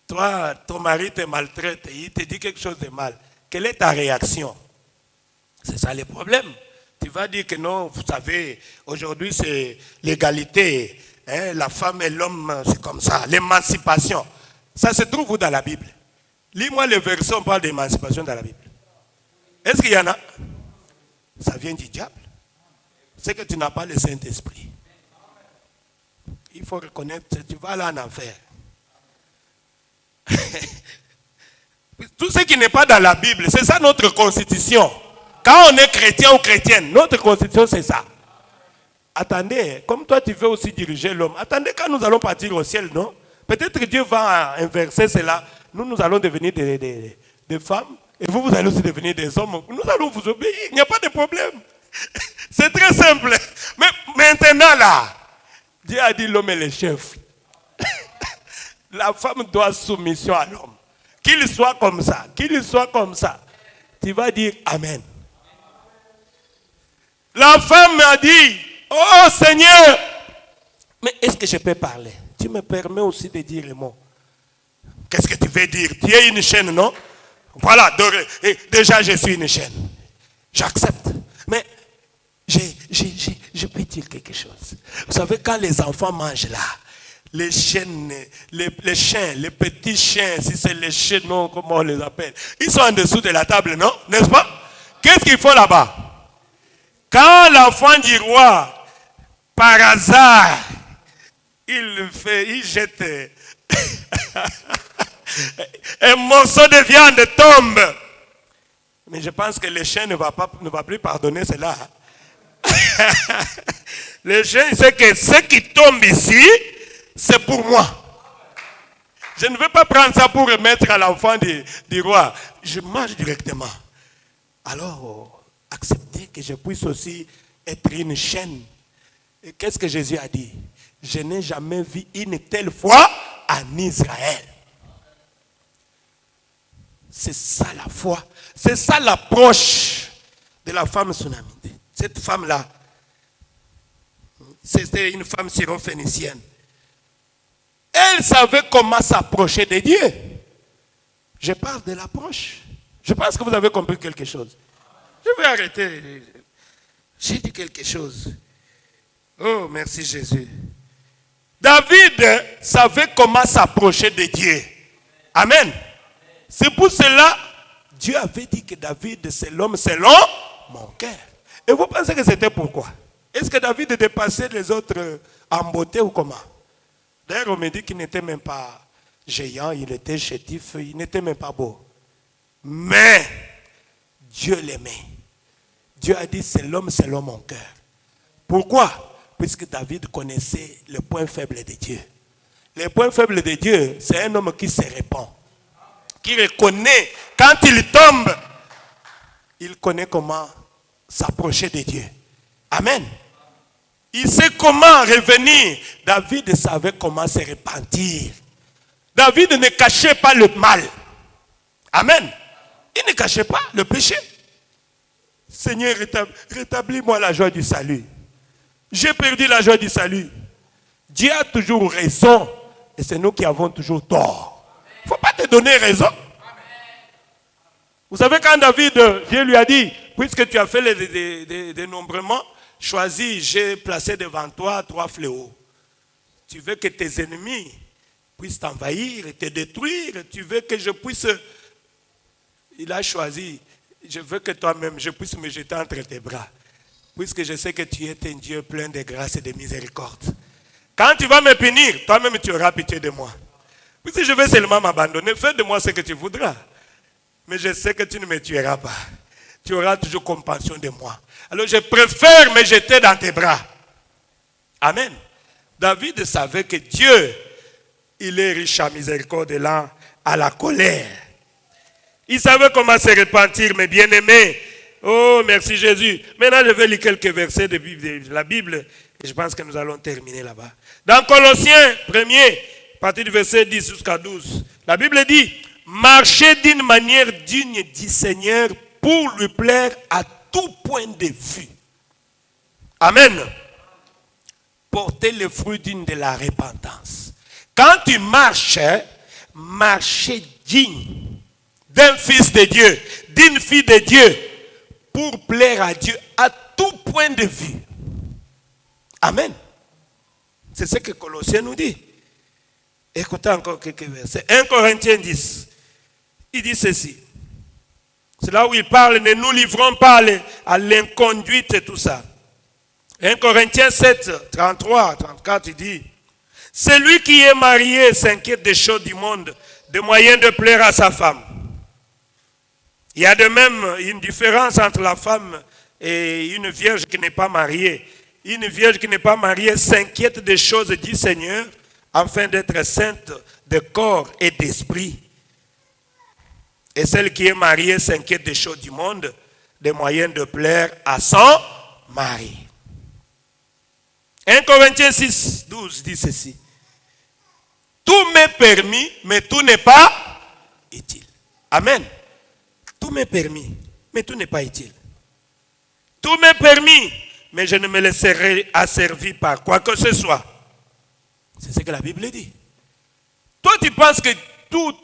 Toi, ton mari te maltraite et il te dit quelque chose de mal. Quelle est ta réaction? C'est ça le problème. Tu vas dire que non, vous savez, aujourd'hui c'est l'égalité. Hein, la femme et l'homme, c'est comme ça. L'émancipation. Ça se trouve où dans la Bible? Lis-moi le verset, on parle d'émancipation dans la Bible. Est-ce qu'il y en a? Ça vient du diable. C'est que tu n'as pas le Saint-Esprit. Il faut reconnaître, tu vas là en enfer. Tout ce qui n'est pas dans la Bible, c'est ça notre constitution. Quand on est chrétien ou chrétienne, notre constitution c'est ça. Attendez, comme toi tu veux aussi diriger l'homme, attendez quand nous allons partir au ciel, non? Peut-être que Dieu va inverser cela. Nous allons devenir des femmes et vous allez aussi devenir des hommes. Nous allons vous obéir, il n'y a pas de problème. C'est très simple. Mais maintenant là, Dieu a dit l'homme est le chef. La femme doit soumission à l'homme. Qu'il soit comme ça, qu'il soit comme ça. Tu vas dire Amen. La femme m'a dit, oh Seigneur, mais est-ce que je peux parler? Tu me permets aussi de dire le mot. Qu'est-ce que tu veux dire? Tu es une chaîne, non? Voilà, déjà je suis une chaîne. J'accepte. Mais je peux dire quelque chose. Vous savez, quand les enfants mangent là, les chiens, les petits chiens, si c'est les chiens, non, comment on les appelle, ils sont en dessous de la table, non? N'est-ce pas? Qu'est-ce qu'ils font là-bas? Quand l'enfant du roi, par hasard, il jette un morceau de viande tombe. Mais je pense que le chien ne va plus pardonner cela. Le chien sait que ce qui tombe ici, c'est pour moi. Je ne veux pas prendre ça pour remettre à l'enfant du roi. Je mange directement. Alors, accepter que je puisse aussi être une chaîne. Et qu'est-ce que Jésus a dit? Je n'ai jamais vu une telle foi en Israël. C'est ça la foi. C'est ça l'approche de la femme sunamite. Cette femme-là, c'était une femme syrophénicienne. Elle savait comment s'approcher de Dieu. Je parle de l'approche. Je pense que vous avez compris quelque chose. Je vais arrêter. J'ai dit quelque chose. Oh, merci Jésus. David savait comment s'approcher de Dieu. Amen. C'est pour cela, Dieu avait dit que David, c'est l'homme selon mon cœur. Et vous pensez que c'était pourquoi? Est-ce que David dépassait les autres en beauté ou comment? D'ailleurs, on me dit qu'il n'était même pas géant, il était chétif, il n'était même pas beau. Mais Dieu l'aimait. Dieu a dit, c'est l'homme selon mon cœur. Pourquoi? Puisque David connaissait le point faible de Dieu. Le point faible de Dieu, c'est un homme qui se répand. Qui reconnaît, quand il tombe, il connaît comment s'approcher de Dieu. Amen. Il sait comment revenir. David savait comment se repentir. David ne cachait pas le mal. Amen. Il ne cachait pas le péché. Seigneur, rétablis-moi la joie du salut. J'ai perdu la joie du salut. Dieu a toujours raison. Et c'est nous qui avons toujours tort. Il ne faut pas te donner raison. Vous savez, quand David, Dieu lui a dit, puisque tu as fait les dénombrements, choisis, j'ai placé devant toi 3 fléaux. Tu veux que tes ennemis puissent t'envahir et te détruire. Tu veux que je puisse... Il a choisi, je veux que toi-même, je puisse me jeter entre tes bras. Puisque je sais que tu es un Dieu plein de grâce et de miséricorde. Quand tu vas me punir, toi-même tu auras pitié de moi. Puisque je vais seulement m'abandonner, fais de moi ce que tu voudras. Mais je sais que tu ne me tueras pas. Tu auras toujours compassion de moi. Alors je préfère me jeter dans tes bras. Amen. David savait que Dieu, il est riche en miséricorde et lent à la colère. Il savait comment se repentir, mes bien-aimés. Oh, merci Jésus. Maintenant, je vais lire quelques versets de la Bible et je pense que nous allons terminer là-bas. Dans Colossiens 1er, à partir du verset 10 jusqu'à 12, la Bible dit, marchez d'une manière digne du Seigneur pour lui plaire à tout point de vue. Amen. Portez le fruit digne de la repentance. Quand tu marches, marchez digne d'un fils de Dieu, d'une fille de Dieu, pour plaire à Dieu à tout point de vue. Amen. C'est ce que Colossiens nous dit. Écoutez encore quelques versets. 1 Corinthiens 10. Il dit ceci. C'est là où il parle, ne nous livrons pas à l'inconduite et tout ça. 1 Corinthiens 7, 33, 34, il dit, celui qui est marié s'inquiète des choses du monde, des moyens de plaire à sa femme. Il y a de même une différence entre la femme et une vierge qui n'est pas mariée. Une vierge qui n'est pas mariée s'inquiète des choses du Seigneur afin d'être sainte de corps et d'esprit. Et celle qui est mariée s'inquiète des choses du monde, des moyens de plaire à son mari. 1 Corinthiens 6, 12 dit ceci. Tout m'est permis, mais tout n'est pas utile. Amen. Tout m'est permis, mais tout n'est pas utile. Tout m'est permis, mais je ne me laisserai asservir par quoi que ce soit. C'est ce que la Bible dit. Toi, tu penses que tout,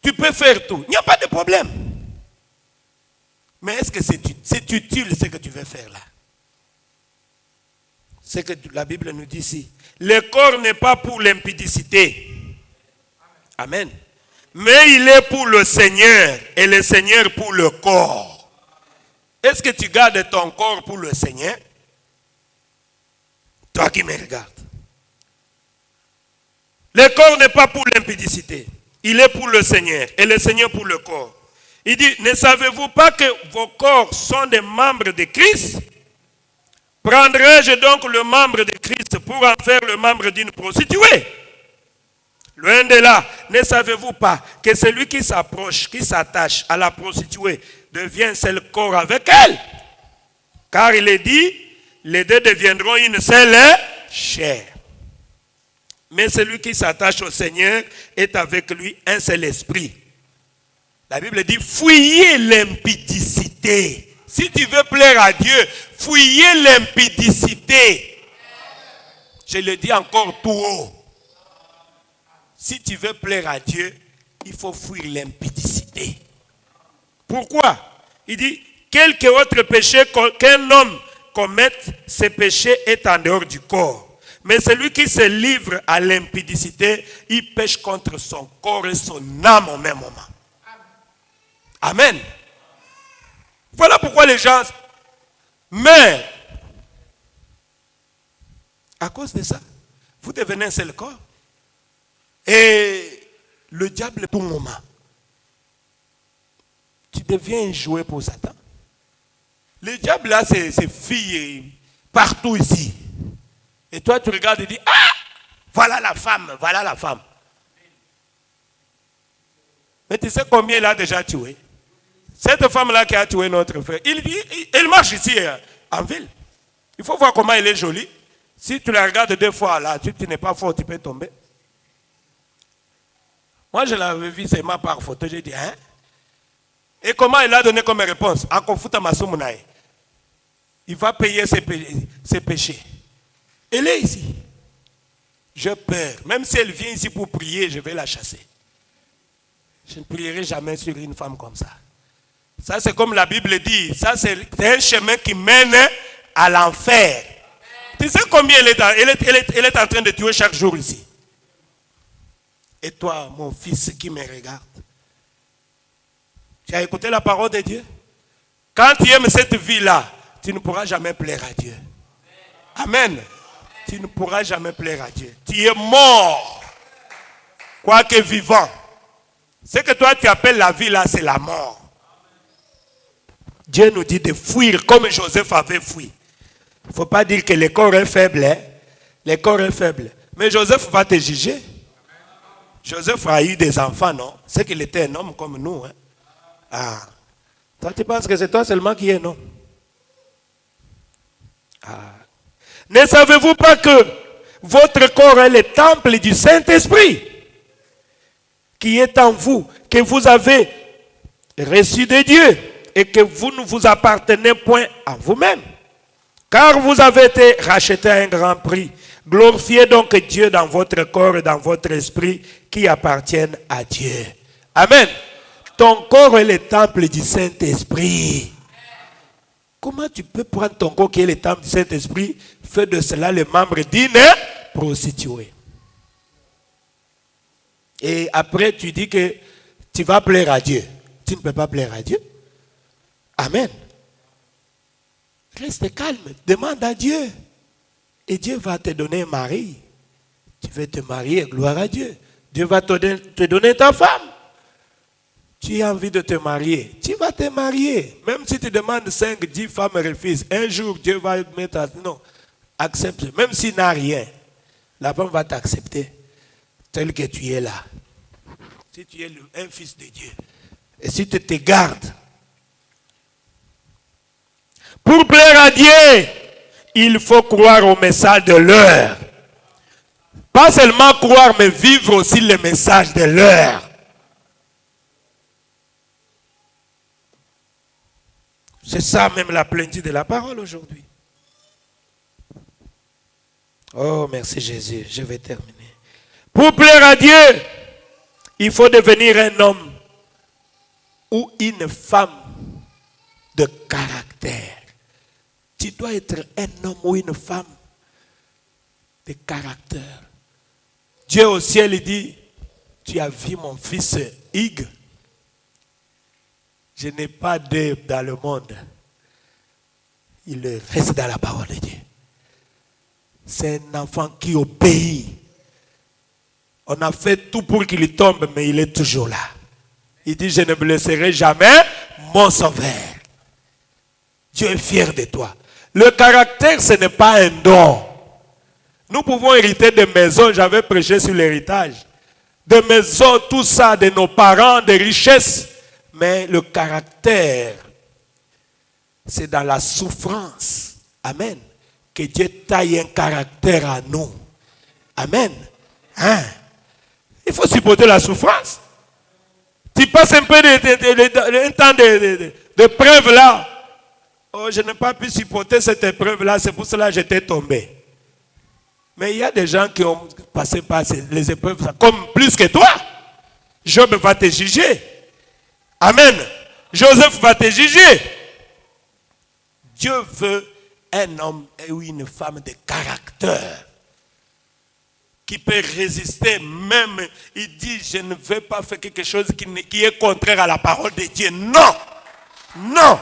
tu peux faire tout. Il n'y a pas de problème. Mais est-ce que c'est utile ce que tu veux faire là? C'est que la Bible nous dit ici. Le corps n'est pas pour l'impudicité. Amen. Mais il est pour le Seigneur et le Seigneur pour le corps. Est-ce que tu gardes ton corps pour le Seigneur? Toi qui me regardes. Le corps n'est pas pour l'impudicité. Il est pour le Seigneur et le Seigneur pour le corps. Il dit, ne savez-vous pas que vos corps sont des membres de Christ? Prendrai-je donc le membre de Christ pour en faire le membre d'une prostituée? Loin de là, ne savez-vous pas que celui qui s'approche, qui s'attache à la prostituée, devient un seul corps avec elle? Car il est dit, les deux deviendront une seule chair. Mais celui qui s'attache au Seigneur est avec lui un seul esprit. La Bible dit, fuyez l'impudicité. Si tu veux plaire à Dieu, fuyez l'impudicité. Je le dis encore tout haut. Si tu veux plaire à Dieu, il faut fuir l'impudicité. Pourquoi? Il dit, quelque autre péché qu'un homme commette, ce péché est en dehors du corps. Mais celui qui se livre à l'impudicité, il pêche contre son corps et son âme au même moment. Amen. Voilà pourquoi les gens meurent. À cause de ça, vous devenez un seul corps. Et le diable pour le moment. Tu deviens un jouet pour Satan. Le diable là, c'est filles partout ici. Et toi, tu regardes et dis, ah, voilà la femme, voilà la femme. Mais tu sais combien il a déjà tué? Cette femme-là qui a tué notre frère, il marche ici en ville. Il faut voir comment elle est jolie. Si tu la regardes deux fois là, tu n'es pas fort, tu peux tomber. Moi, je l'avais vu seulement par photo. J'ai dit, hein? Et comment il a donné comme réponse? Il va payer ses péchés. Elle est ici. J'ai peur. Même si elle vient ici pour prier, je vais la chasser. Je ne prierai jamais sur une femme comme ça. Ça, c'est comme la Bible dit. Ça, c'est un chemin qui mène à l'enfer. Tu sais combien elle est en train de tuer chaque jour ici? Et toi, mon fils qui me regarde, tu as écouté la parole de Dieu? Quand tu aimes cette vie-là, tu ne pourras jamais plaire à Dieu. Amen. Tu ne pourras jamais plaire à Dieu. Tu es mort, quoique vivant. Ce que toi tu appelles la vie là, c'est la mort. Dieu nous dit de fuir comme Joseph avait fui. Il ne faut pas dire que le corps est faible. Hein? Le corps est faible. Mais Joseph va te juger. Joseph a eu des enfants, non? C'est qu'il était un homme comme nous. Hein? Ah. Toi, tu penses que c'est toi seulement qui es, non? Ah. Ne savez-vous pas que votre corps est le temple du Saint-Esprit qui est en vous, que vous avez reçu de Dieu et que vous ne vous appartenez point à vous-même? Car vous avez été rachetés à un grand prix. Glorifiez donc Dieu dans votre corps et dans votre esprit qui appartiennent à Dieu. Amen. Ton corps est le temple du Saint-Esprit. Comment tu peux prendre ton corps qui est le temple du Saint-Esprit, faire de cela le membre d'une prostituée? Et après tu dis que tu vas plaire à Dieu. Tu ne peux pas plaire à Dieu. Amen. Reste calme, demande à Dieu. Et Dieu va te donner un mari. Tu veux te marier, gloire à Dieu. Dieu va te donner ta femme. Tu as envie de te marier, tu vas te marier. Même si tu demandes 5, 10 femmes refusent. Un jour, Dieu va mettre à... Non, accepte. Même s'il n'a rien, la femme va t'accepter tel que tu es là. Si tu es un fils de Dieu. Et si tu te gardes. Pour plaire à Dieu, il faut croire au message de l'heure. Pas seulement croire, mais vivre aussi le message de l'heure. C'est ça même la plénitude de la parole aujourd'hui. Oh, merci Jésus. Je vais terminer. Pour plaire à Dieu, il faut devenir un homme ou une femme de caractère. Tu dois être un homme ou une femme de caractère. Dieu au ciel, il dit, tu as vu mon fils Hugues. Je n'ai pas d'œil dans le monde. Il reste dans la parole de Dieu. C'est un enfant qui obéit. On a fait tout pour qu'il tombe, mais il est toujours là. Il dit, je ne blesserai jamais mon sauveur. Dieu est fier de toi. Le caractère, ce n'est pas un don. Nous pouvons hériter de maisons, j'avais prêché sur l'héritage. De maisons, tout ça, de nos parents, de richesses. Mais le caractère, c'est dans la souffrance. Amen. Que Dieu taille un caractère à nous. Amen. Hein? Il faut supporter la souffrance. Tu passes un peu un temps de preuve là. Oh, je n'ai pas pu supporter cette épreuve là, c'est pour cela que j'étais tombé. Mais il y a des gens qui ont passé par les épreuves comme plus que toi. Job va te juger. Amen. Joseph va te juger. Dieu veut un homme ou une femme de caractère qui peut résister même. Il dit, je ne veux pas faire quelque chose qui est contraire à la parole de Dieu. Non. Non.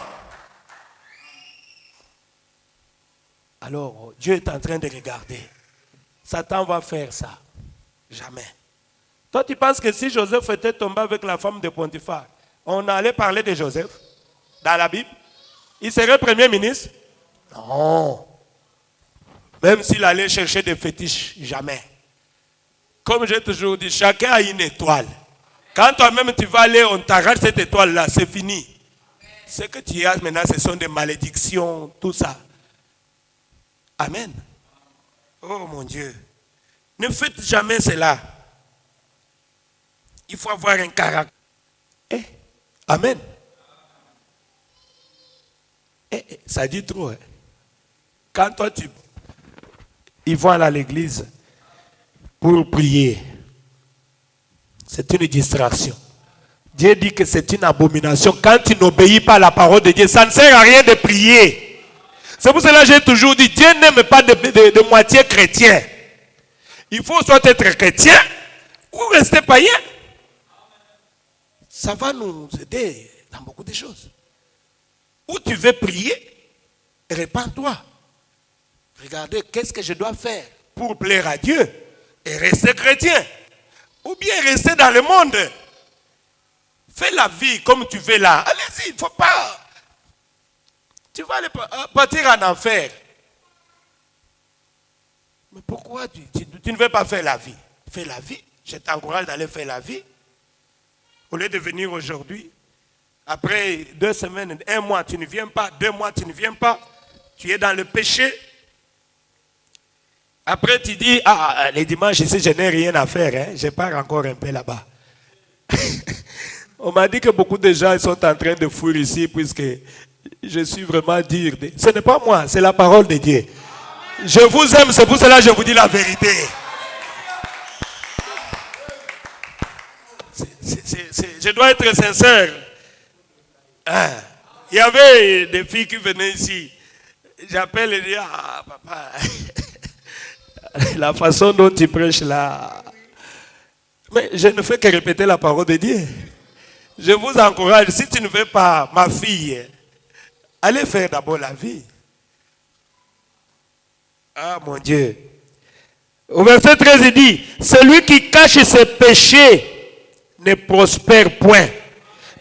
Alors, Dieu est en train de regarder. Satan va faire ça. Jamais. Toi, tu penses que si Joseph était tombé avec la femme de Potiphar, on allait parler de Joseph dans la Bible? Il serait premier ministre? Non. Même s'il allait chercher des fétiches, jamais. Comme j'ai toujours dit, chacun a une étoile. Quand toi-même tu vas aller, on t'arrache cette étoile-là, c'est fini. Ce que tu as maintenant, ce sont des malédictions, tout ça. Amen. Oh mon Dieu. Ne faites jamais cela. Il faut avoir un caractère. Amen. Ça dit trop. Hein? Quand toi ils vont à l'église pour prier, c'est une distraction. Dieu dit que c'est une abomination. Quand tu n'obéis pas à la parole de Dieu, ça ne sert à rien de prier. C'est pour cela que j'ai toujours dit, Dieu n'aime pas de moitié chrétien. Il faut soit être chrétien ou rester païen. Ça va nous aider dans beaucoup de choses. Ou tu veux prier, répands-toi. Regardez, qu'est-ce que je dois faire pour plaire à Dieu et rester chrétien. Ou bien rester dans le monde. Fais la vie comme tu veux là. Allez-y, il ne faut pas... Tu vas aller partir en enfer. Mais pourquoi tu ne veux pas faire la vie? Fais la vie. Je t'encourage d'aller faire la vie. Au lieu de venir aujourd'hui Après 2 semaines, 1 mois, tu ne viens pas. 2 mois, tu ne viens pas. Tu es dans le péché. Après, tu dis, ah, les dimanches ici, je n'ai rien à faire. Hein. Je pars encore un peu là-bas. On m'a dit que beaucoup de gens sont en train de fuir ici puisque je suis vraiment dur. Ce n'est pas moi, c'est la parole de Dieu. Je vous aime, c'est pour cela que je vous dis la vérité. Je dois être sincère. Hein? Il y avait des filles qui venaient ici. J'appelle et dis, ah papa, la façon dont tu prêches là. Mais je ne fais que répéter la parole de Dieu. Je vous encourage, si tu ne veux pas, ma fille, allez faire d'abord la vie. Ah mon Dieu. Au verset 13, il dit, celui qui cache ses péchés ne prospère point.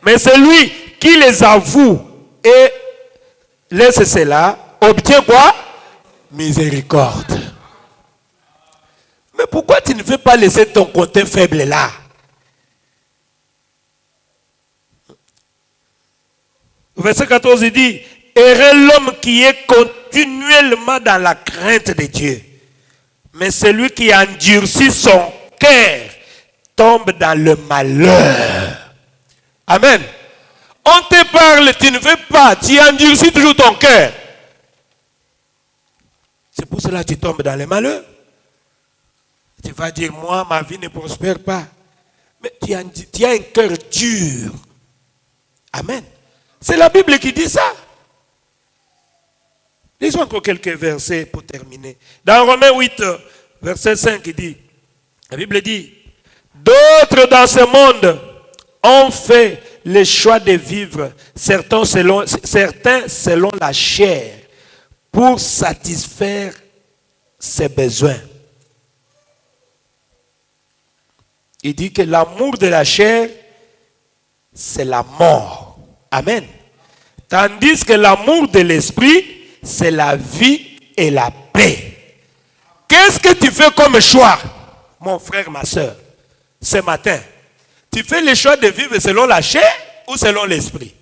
Mais celui qui les avoue et laisse cela, obtient quoi? Miséricorde. Mais pourquoi tu ne veux pas laisser ton côté faible là? Verset 14, il dit, heureux l'homme qui est continuellement dans la crainte de Dieu. Mais celui qui endurcit son cœur tombe dans le malheur. Amen. On te parle, tu ne veux pas, tu endurcis toujours ton cœur. C'est pour cela que tu tombes dans le malheur. Tu vas dire, moi, ma vie ne prospère pas. Mais tu as un cœur dur. Amen. C'est la Bible qui dit ça. Lisons encore quelques versets pour terminer. Dans Romains 8, verset 5, il dit, la Bible dit, d'autres dans ce monde ont fait le choix de vivre, certains selon la chair, pour satisfaire ses besoins. Il dit que l'amour de la chair, c'est la mort. Amen. Tandis que l'amour de l'esprit, c'est la vie et la paix. Qu'est-ce que tu fais comme choix, mon frère, ma soeur, ce matin? Tu fais le choix de vivre selon la chair ou selon l'esprit?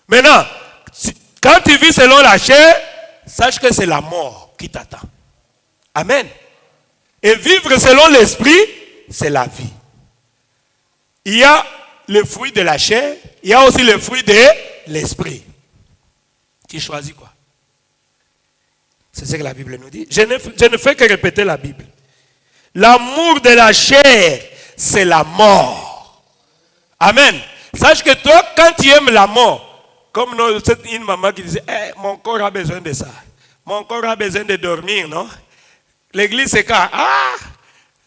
Maintenant, quand tu vis selon la chair, sache que c'est la mort qui t'attend. Amen. Et vivre selon l'esprit, c'est la vie. Il y a le fruit de la chair, il y a aussi le fruit de l'esprit. Tu choisis quoi? C'est ce que la Bible nous dit. Je ne fais que répéter la Bible. L'amour de la chair, c'est la mort. Amen. Sache que toi, quand tu aimes la mort, comme une maman qui disait, hey, mon corps a besoin de ça. Mon corps a besoin de dormir, non? L'église, c'est quand? Ah,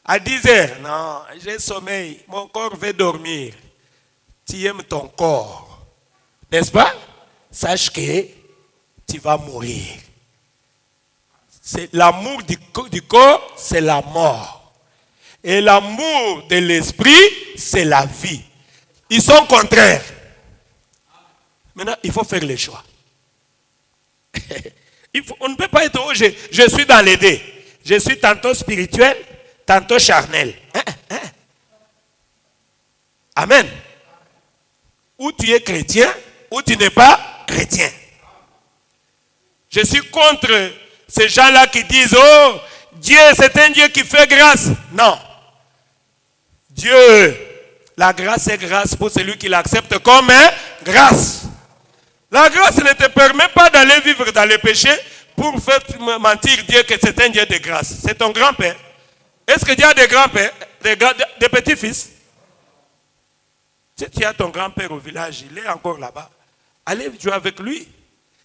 à 10 heures. Non, j'ai sommeil. Mon corps veut dormir. Tu aimes ton corps. N'est-ce pas? Sache que tu vas mourir. C'est l'amour du corps, c'est la mort. Et l'amour de l'esprit, c'est la vie. Ils sont contraires. Maintenant, il faut faire le choix. On ne peut pas être, je suis dans les deux. Je suis tantôt spirituel, tantôt charnel. Amen. Ou tu es chrétien, ou tu n'es pas chrétien. Je suis contre ces gens-là qui disent, oh, Dieu, c'est un Dieu qui fait grâce. Non. Dieu, la grâce est grâce pour celui qui l'accepte comme grâce. La grâce ne te permet pas d'aller vivre dans le péché pour faire mentir Dieu que c'est un Dieu de grâce. C'est ton grand-père. Est-ce que Dieu a des grands-pères, des petits-fils? Si tu as ton grand-père au village, il est encore là-bas. Allez jouer avec lui.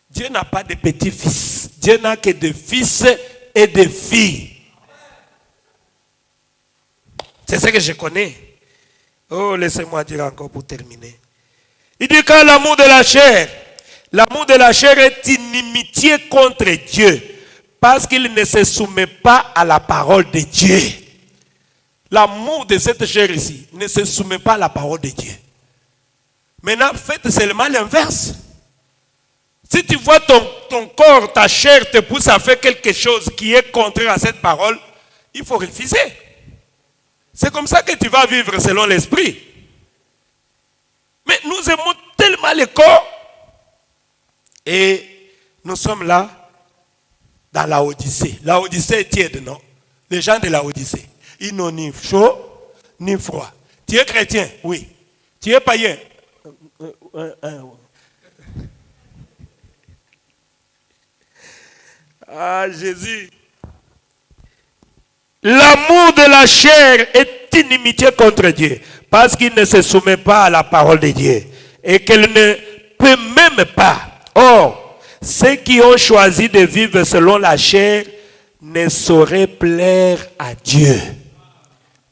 Dieu n'a pas de petits-fils. Dieu n'a que des fils et des filles. C'est ce que je connais. Oh, laissez-moi dire encore pour terminer. Il dit que l'amour de la chair est inimitié contre Dieu, parce qu'il ne se soumet pas à la parole de Dieu. L'amour de cette chair ici ne se soumet pas à la parole de Dieu. Maintenant, faites seulement l'inverse. Si tu vois ton corps, ta chair te pousse à faire quelque chose qui est contraire à cette parole, il faut refuser. C'est comme ça que tu vas vivre selon l'esprit. Mais nous aimons tellement le corps. Et nous sommes là, dans la Odyssée. La Odyssée est tiède, non? Les gens de la Odyssée. Ils n'ont ni chaud, ni froid. Tu es chrétien? Oui. Tu es païen? Ah, Jésus. L'amour de la chair est inimitié contre Dieu, parce qu'il ne se soumet pas à la parole de Dieu, et qu'elle ne peut même pas. Or, ceux qui ont choisi de vivre selon la chair ne sauraient plaire à Dieu.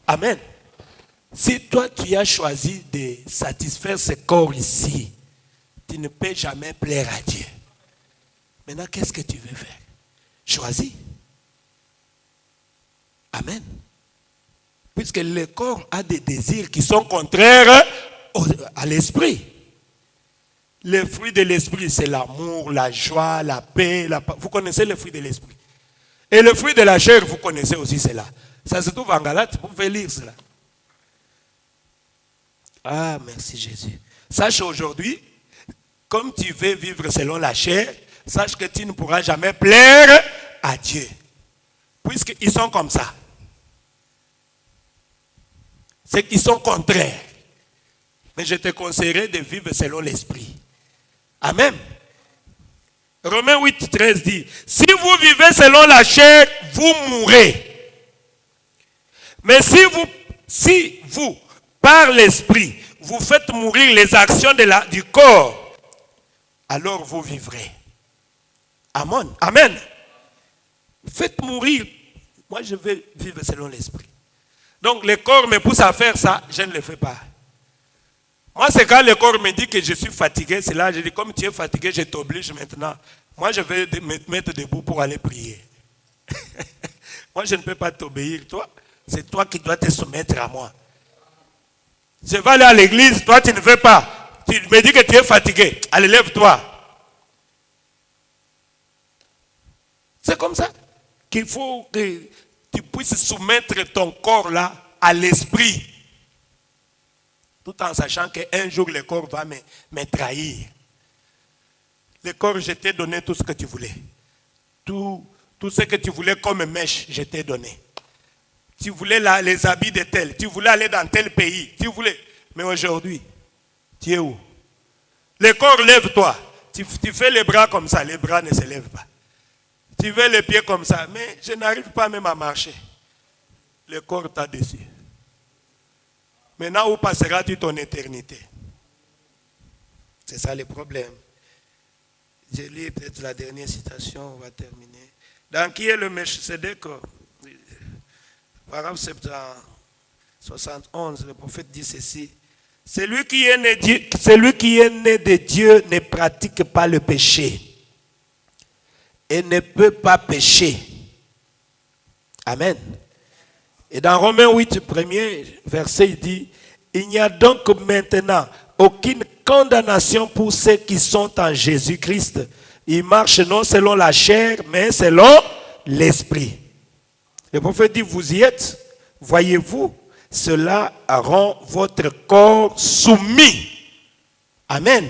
Amen. Si toi tu as choisi de satisfaire ce corps ici, tu ne peux jamais plaire à Dieu. Maintenant, qu'est-ce que tu veux faire? Choisis. Amen. Puisque le corps a des désirs qui sont contraires à l'esprit. Les fruits de l'esprit, c'est l'amour, la joie, la paix. Vous connaissez les fruits de l'esprit. Et le fruit de la chair, vous connaissez aussi cela. Ça se trouve en Galates, vous pouvez lire cela. Ah, merci Jésus. Sache aujourd'hui, comme tu veux vivre selon la chair, sache que tu ne pourras jamais plaire à Dieu. Puisqu'ils sont comme ça. C'est qu'ils sont contraires. Mais je te conseillerais de vivre selon l'esprit. Amen. Romains 8, 13 dit, si vous vivez selon la chair, vous mourrez. Mais si vous, par l'esprit, vous faites mourir les actions du corps, alors vous vivrez. Amen. Amen. Faites mourir. Moi, je veux vivre selon l'esprit. Donc, le corps me pousse à faire ça, je ne le fais pas. Moi, c'est quand le corps me dit que je suis fatigué, c'est là, je dis, comme tu es fatigué, je t'oblige maintenant. Moi, je vais me mettre debout pour aller prier. Moi, je ne peux pas t'obéir. Toi, c'est toi qui dois te soumettre à moi. Je vais aller à l'église, toi, tu ne veux pas. Tu me dis que tu es fatigué. Allez, lève-toi. C'est comme ça qu'il faut que tu puisses soumettre ton corps là à l'esprit. Tout en sachant qu'un jour le corps va me trahir. Le corps, je t'ai donné tout ce que tu voulais. Tout ce que tu voulais comme mèche, je t'ai donné. Tu voulais les habits de tel, tu voulais aller dans tel pays, tu voulais. Mais aujourd'hui, tu es où? Le corps, lève-toi. Tu fais les bras comme ça, les bras ne se lèvent pas. Tu fais les pieds comme ça, mais je n'arrive pas même à marcher. Le corps t'a dessus. Maintenant, où passeras-tu ton éternité? C'est ça le problème. Je lis peut-être la dernière citation, on va terminer. Dans qui est le Melchisédek? Paragraphe 71, le prophète dit ceci. Celui qui est né de Dieu ne pratique pas le péché et ne peut pas pécher. Amen. Et dans Romains 8, premier verset, il dit, il n'y a donc maintenant aucune condamnation pour ceux qui sont en Jésus-Christ. Ils marchent non selon la chair, mais selon l'esprit. Le prophète dit, vous y êtes, voyez-vous, cela rend votre corps soumis. Amen.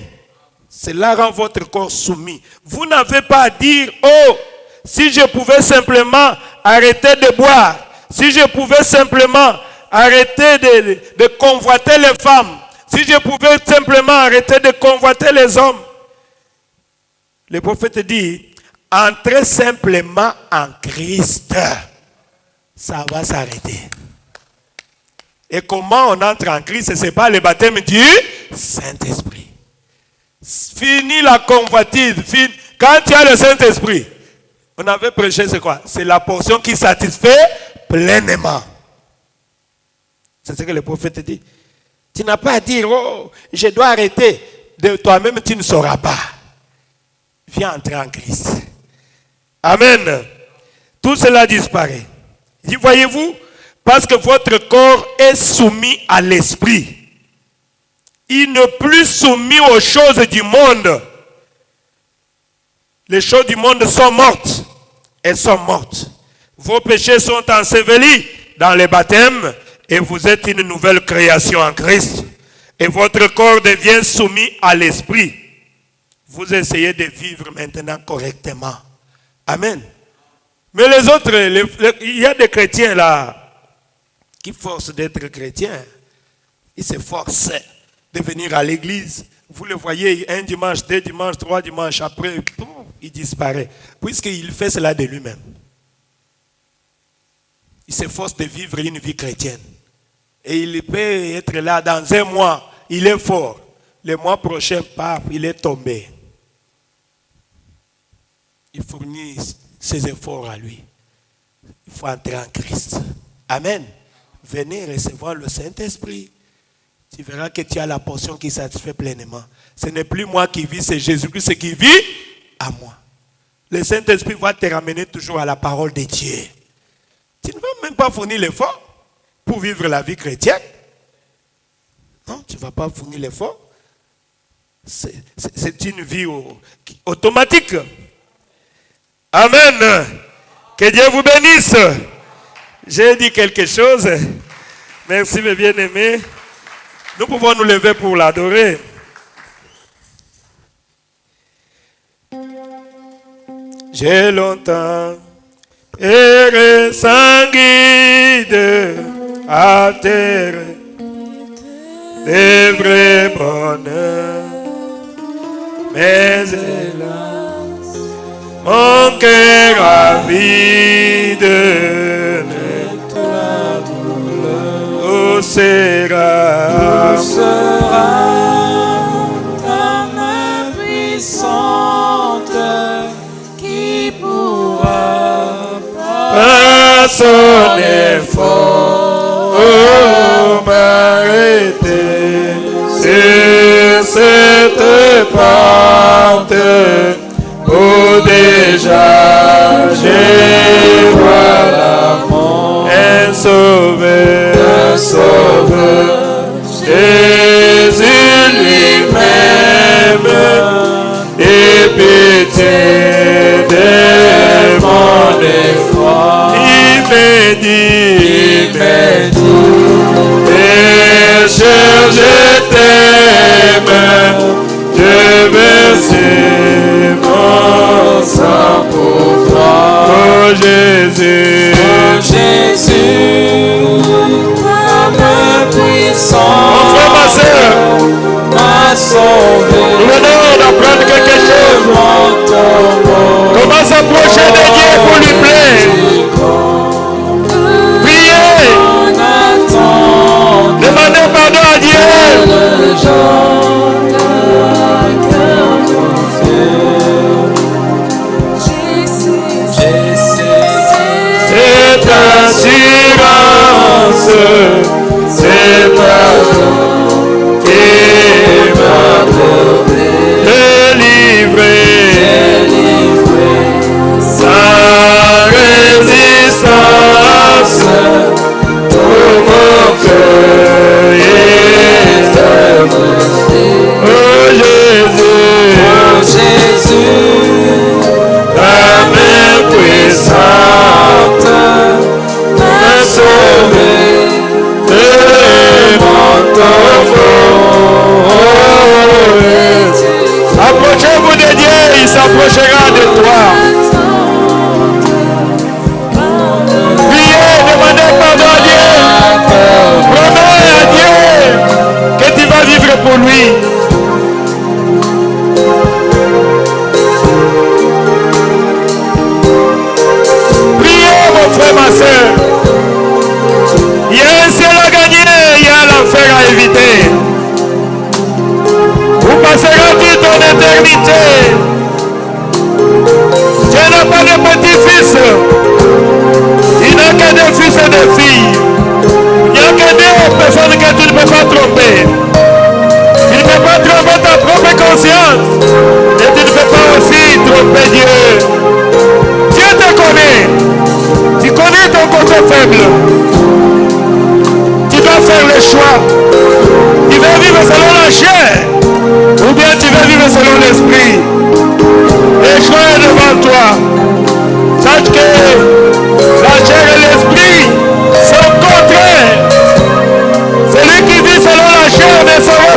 Cela rend votre corps soumis. Vous n'avez pas à dire, oh, si je pouvais simplement arrêter de boire, si je pouvais simplement arrêter de convoiter les femmes, si je pouvais simplement arrêter de convoiter les hommes. Le prophète dit, entrez simplement en Christ. Ça va s'arrêter. Et comment on entre en Christ? Ce n'est pas le baptême du Saint-Esprit. Fini la convoitise. Quand tu as le Saint-Esprit, on avait prêché, c'est quoi? C'est la portion qui satisfait pleinement. C'est ce que le prophète dit. Tu n'as pas à dire, oh, je dois arrêter. De toi-même, tu ne sauras pas. Viens entrer en Christ. Amen. Tout cela disparaît. Il dit, voyez-vous, parce que votre corps est soumis à l'esprit. Il n'est plus soumis aux choses du monde. Les choses du monde sont mortes. Elles sont mortes. Vos péchés sont ensevelis dans le baptême et vous êtes une nouvelle création en Christ. et votre corps devient soumis à l'esprit, vous essayez de vivre maintenant correctement. Amen. Mais les autres, il y a des chrétiens là qui forcent d'être chrétiens. Ils se forcent de venir à l'église. Vous le voyez, un dimanche, 2 dimanches, 3 dimanches, après, il disparaît. Puisqu'il fait cela de lui-même. Il s'efforce de vivre une vie chrétienne. Et il peut être là dans un mois, il est fort. Le mois prochain, paf, il est tombé. Il fournit ses efforts à lui. Il faut entrer en Christ. Amen. Venez recevoir le Saint-Esprit. Tu verras que tu as la portion qui satisfait pleinement. Ce n'est plus moi qui vis, c'est Jésus-Christ qui vit à moi. Le Saint-Esprit va te ramener toujours à la parole de Dieu. Tu ne vas même pas fournir l'effort pour vivre la vie chrétienne. Non, tu ne vas pas fournir l'effort. C'est une vie automatique. Amen. Que Dieu vous bénisse. J'ai dit quelque chose. Merci mes bien-aimés. Nous pouvons nous lever pour l'adorer. J'ai longtemps erré sans guide à terre des vrais bonheurs. Mais hélas, mon cœur avide, où sera ta main puissante qui pourra par son effort m'arrêter sur cette porte où déjà j'ai voilà un sauveur, Jésus lui-même, et pitié de mon effroi. Il me dit, pécheur, je t'aime, je verser mon sang pour toi. Oh Jésus, ta main puissante mon frère, ma soeur, m'a sauvé. nous venons d'apprendre quelque chose. Comment s'approcher de Dieu pour lui plaire. Priez. Demandez pardon à Dieu. Cette assurance, c'est pardon qui m'a délivré sans résistance pour mon cœur est oh Jésus, ta main puissante m'a sauvé de mon tombeau. Approchez-vous de Dieu, il s'approchera de toi. Priez, demandez pardon à Dieu. Promets à Dieu que tu vas vivre pour lui. Priez, mon frère, ma soeur. Il y a un ciel à gagner, il y a l'enfer à éviter. Vous passerez toute ton éternité. Dieu n'a pas de petits-fils. Il n'a que des fils et des filles. Il n'y a que des personnes que tu ne peux pas tromper. Tu ne peux pas tromper ta propre conscience. Et tu ne peux pas aussi tromper Dieu. Dieu te connaît. Tu connais ton côté faible. Tu dois faire le choix. Tu veux vivre selon la chair ou bien tu veux vivre selon l'esprit. Le choix est devant toi. Sache que la chair et l'esprit sont contraires. Celui qui vit selon la chair ne sera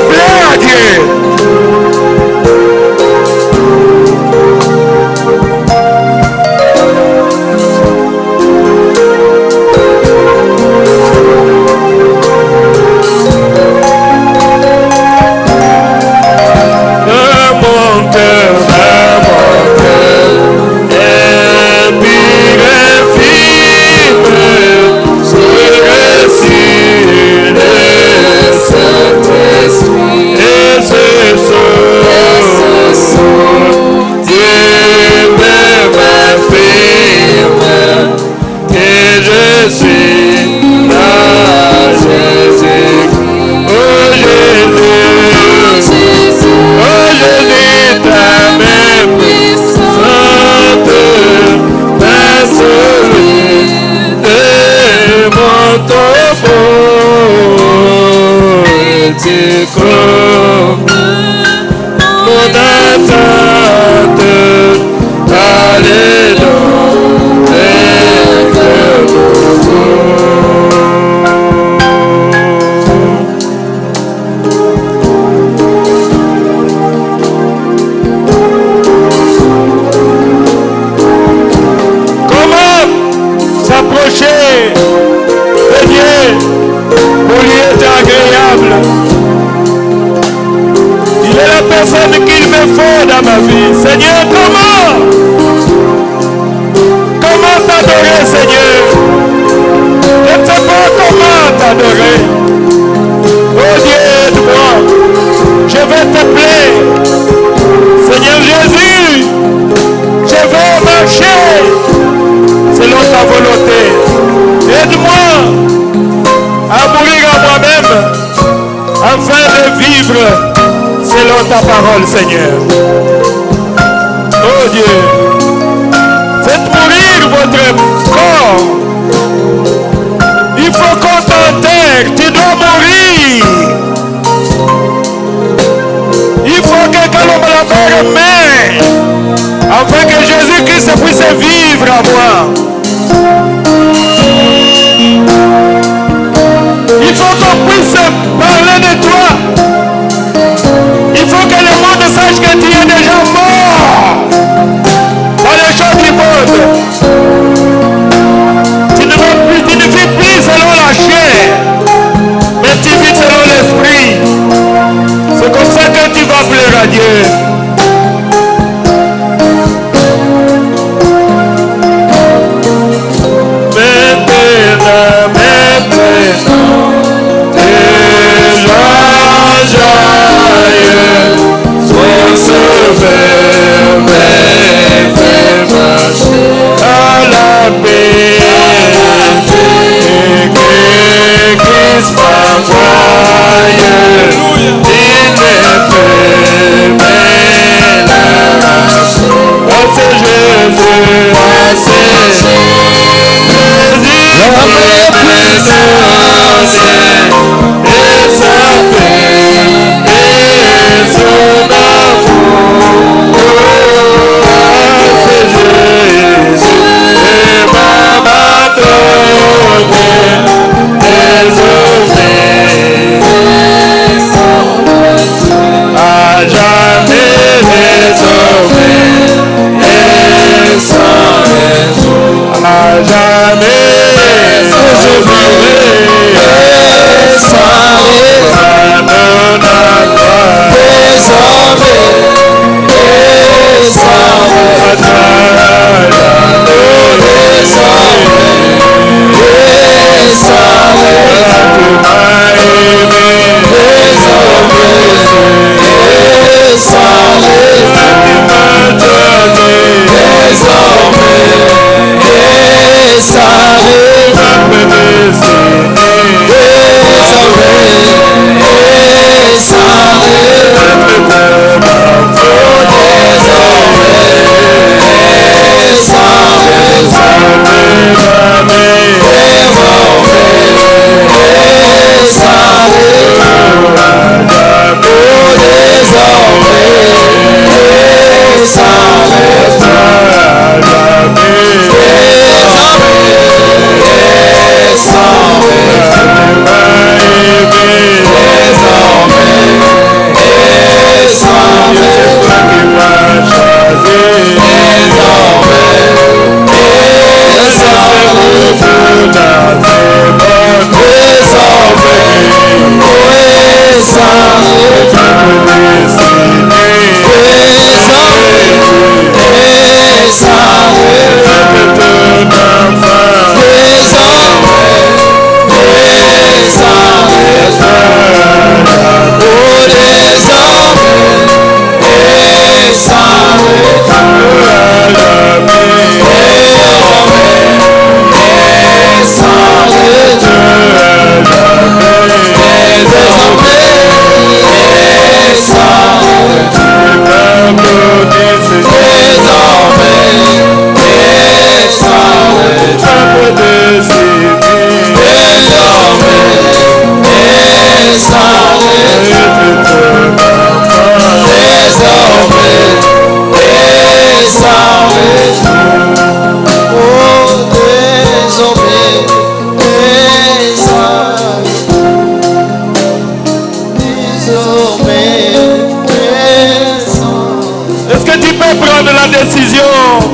ta parole, Seigneur. Oh Dieu, faites mourir votre corps. Il faut qu'on t'enterre, tu dois mourir. Il faut que Kalombalabere meure, afin que Jésus-Christ puisse vivre à moi. Il faut qu'on puisse parler de toi. Il faut que le monde sache que tu es déjà mort dans les choses du monde. Tu ne vis plus selon la chair, mais tu vis selon l'esprit. C'est comme ça que tu vas plaire à Dieu.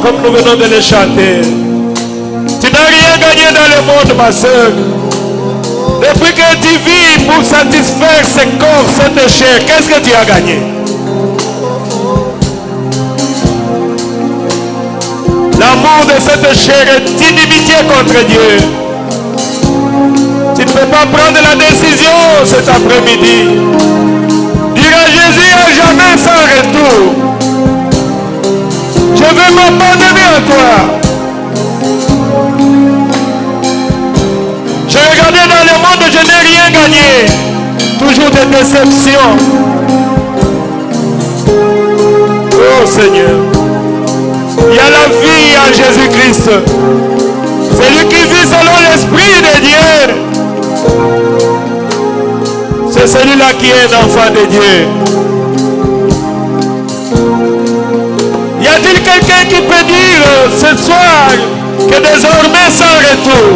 Comme nous venons de le chanter. Tu n'as rien gagné dans le monde, ma soeur. Depuis que tu vis pour satisfaire ce corps, cette chair, qu'est-ce que tu as gagné? L'amour de cette chair est inimitié contre Dieu. Tu ne peux pas prendre la décision cet après-midi. Dire à Jésus à jamais sans retour. Je veux m'abandonner à toi. J'ai regardé dans le monde, je n'ai rien gagné. Toujours des déceptions. Oh Seigneur, il y a la vie en Jésus-Christ. Celui qui vit selon l'Esprit de Dieu, c'est celui-là qui est un enfant de Dieu. Y a-t-il quelqu'un qui peut dire ce soir que désormais sans retour,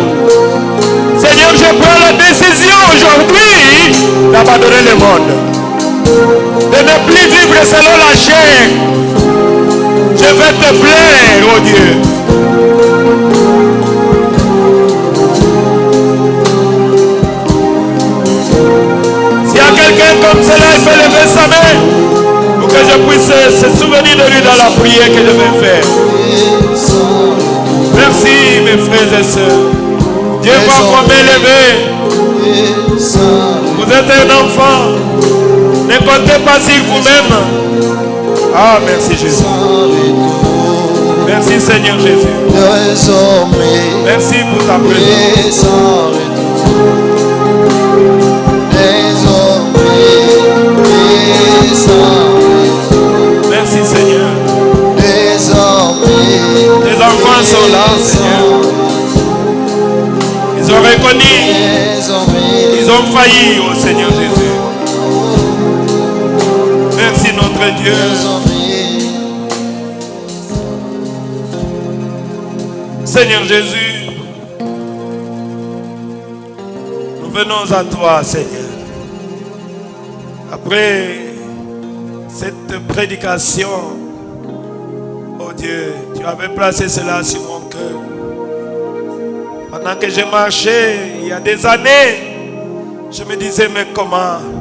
Seigneur, je prends la décision aujourd'hui d'abandonner le monde, de ne plus vivre selon la chair. Je vais te plaire, oh Dieu. S'il y a quelqu'un comme cela, il peut lever sa main pour que je puisse se souvenir de lui dans la prière que je vais faire. Merci mes frères et sœurs. Dieu va vous m'élever. Vous êtes un enfant. Ne comptez pas sur vous-même. Ah, merci Jésus. Merci Seigneur Jésus. Merci pour ta présence. Merci Seigneur. Les enfants sont là, Seigneur. Ils ont reconnu. Ils ont failli au Seigneur Jésus. Merci notre Dieu. Seigneur Jésus, nous venons à toi, Seigneur. Après cette prédication, oh Dieu, tu avais placé cela sur mon cœur. Pendant que je marchais, il y a des années, je me disais, mais comment